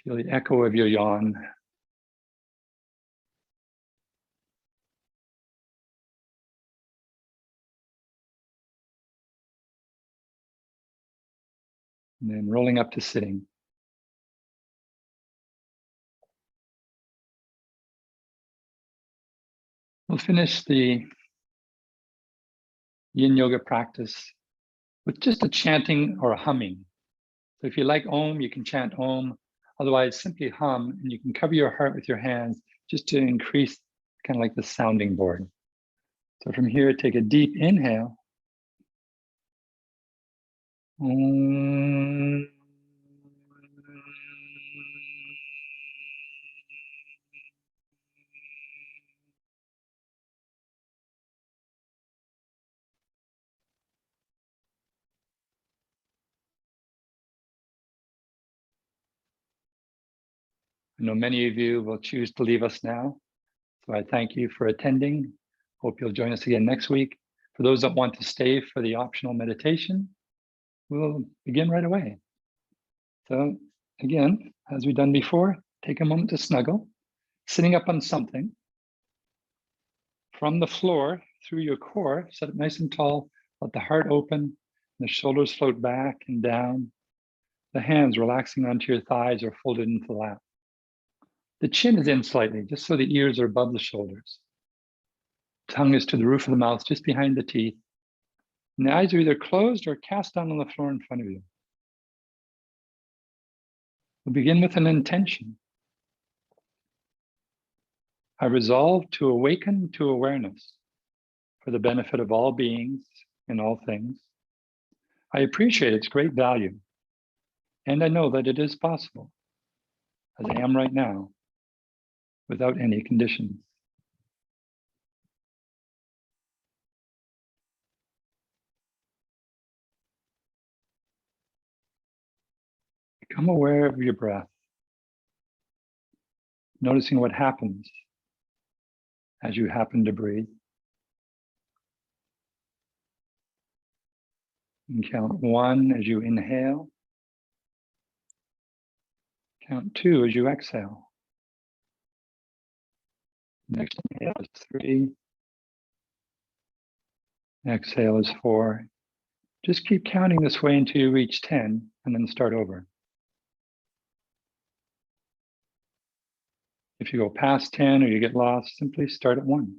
Feel the echo of your yawn. And then rolling up to sitting. We'll finish the Yin Yoga practice with just a chanting or a humming. So if you like Om, you can chant Om. Otherwise, simply hum, and you can cover your heart with your hands just to increase kind of like the sounding board. So from here, take a deep inhale. Om. I know many of you will choose to leave us now. So I thank you for attending. Hope you'll join us again next week. For those that want to stay for the optional meditation, we'll begin right away. So again, as we've done before, take a moment to snuggle, sitting up on something. From the floor, through your core, sit up nice and tall, let the heart open, the shoulders float back and down, the hands relaxing onto your thighs or folded into the lap. The chin is in slightly, just so the ears are above the shoulders. Tongue is to the roof of the mouth, just behind the teeth. And the eyes are either closed or cast down on the floor in front of you. We'll begin with an intention. I resolve to awaken to awareness for the benefit of all beings in all things. I appreciate its great value, and I know that it is possible, as I am right now, without any conditions. Become aware of your breath, noticing what happens as you happen to breathe. And count 1 as you inhale. Count 2 as you exhale. Next inhale is 3. Exhale is 4. Just keep counting this way until you reach 10 and then start over. If you go past 10 or you get lost, simply start at 1.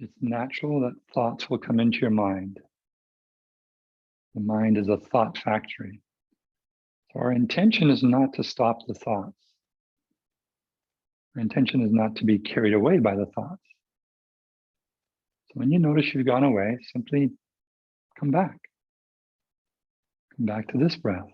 It's natural that thoughts will come into your mind. The mind is a thought factory. So our intention is not to stop the thoughts. Our intention is not to be carried away by the thoughts. So when you notice you've gone away, simply come back. Come back to this breath.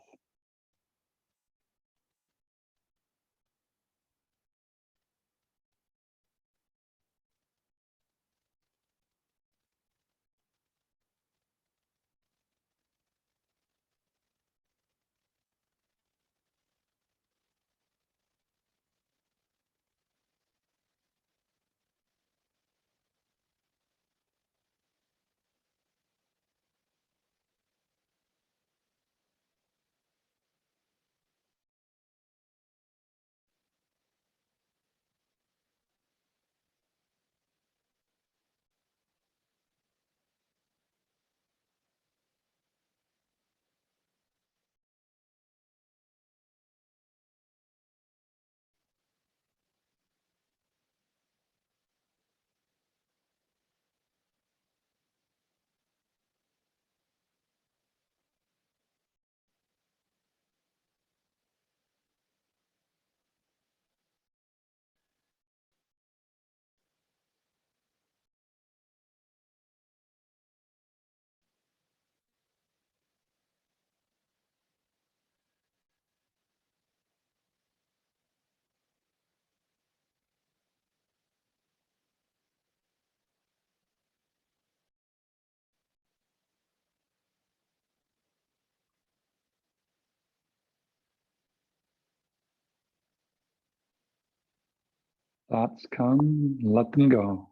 Thoughts come, let them go.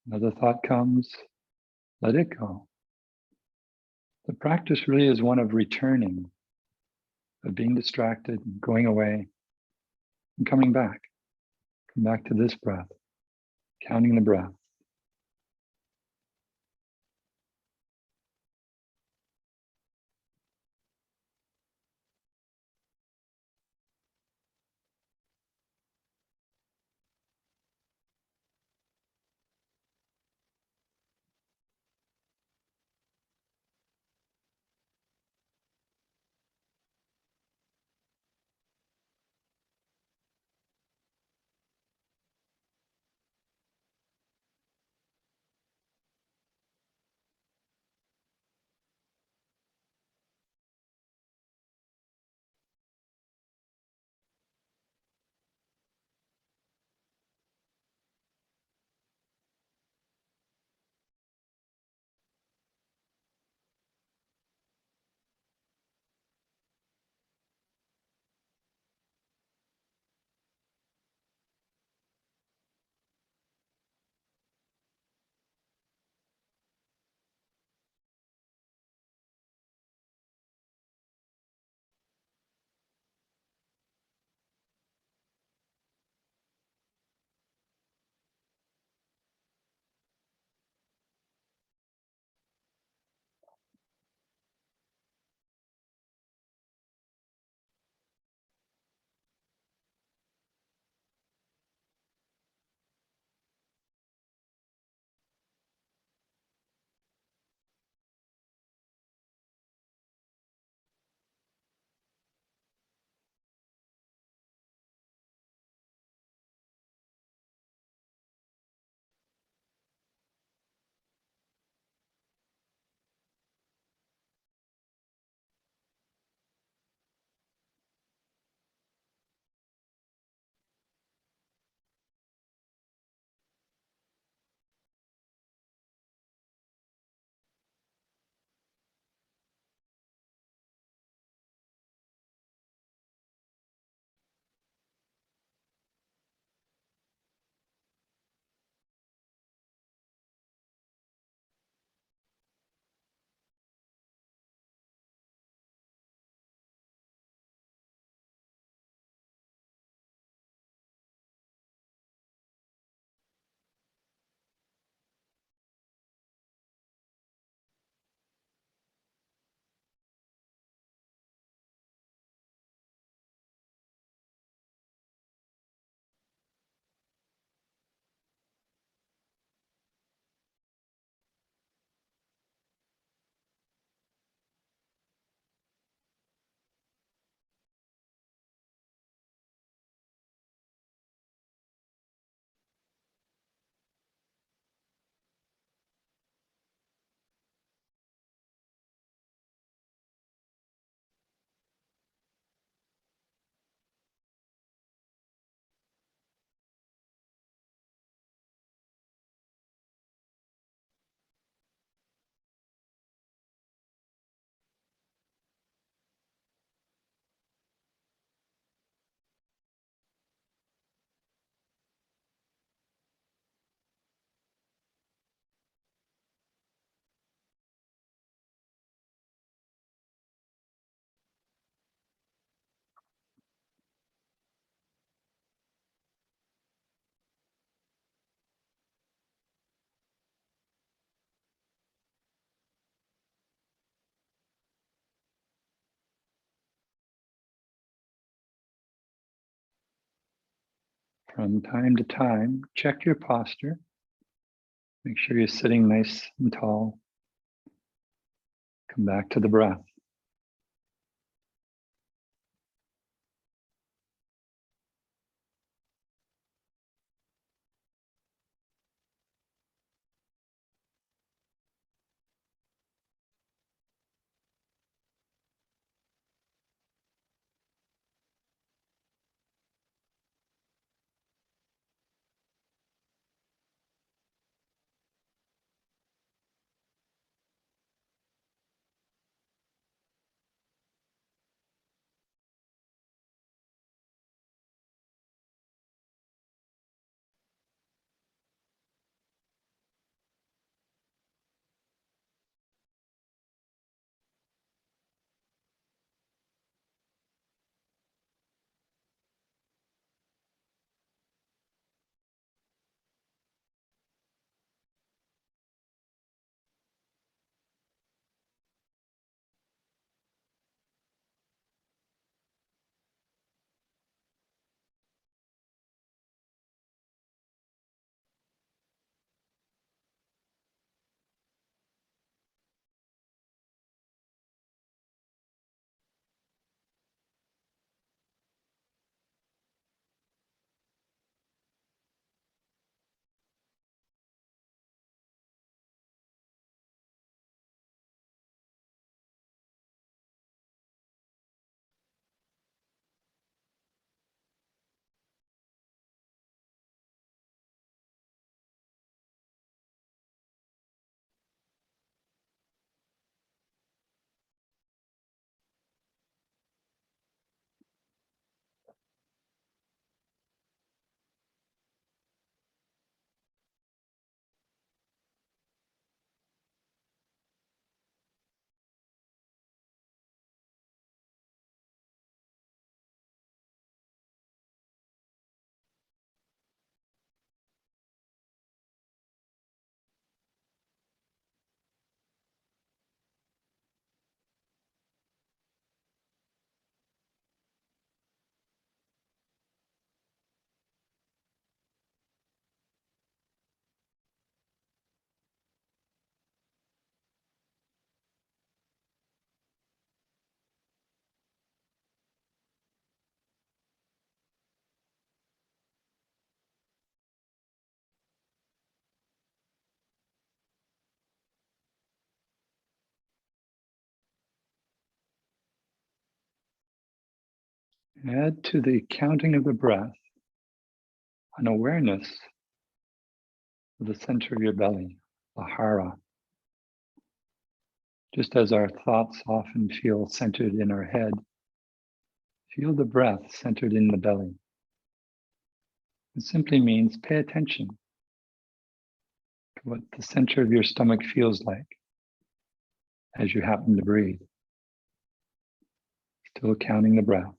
Another thought comes, let it go. The practice really is one of returning, of being distracted, going away, and coming back. Come back to this breath, counting the breath. From time to time, check your posture. Make sure you're sitting nice and tall. Come back to the breath. Add to the counting of the breath an awareness of the center of your belly, the hara. Just as our thoughts often feel centered in our head, feel the breath centered in the belly. It simply means pay attention to what the center of your stomach feels like as you happen to breathe. Still counting the breath.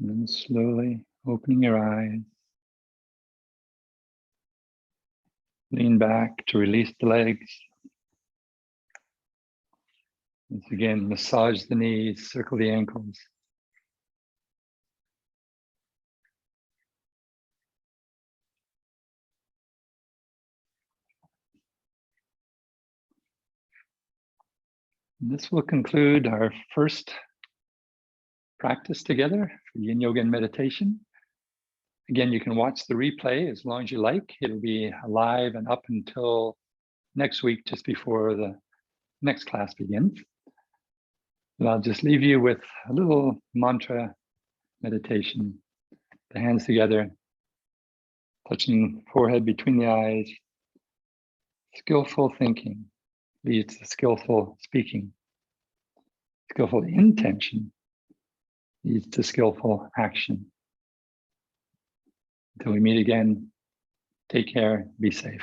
And then slowly opening your eyes. Lean back to release the legs. Once again, massage the knees, circle the ankles. And this will conclude our first practice together for Yin Yoga and meditation. Again, you can watch the replay as long as you like. It'll be live and up until next week, just before the next class begins. And I'll just leave you with a little mantra meditation. The hands together, touching forehead between the eyes. Skillful thinking leads to skillful speaking. Skillful intention leads to skillful action. Until we meet again, take care, be safe.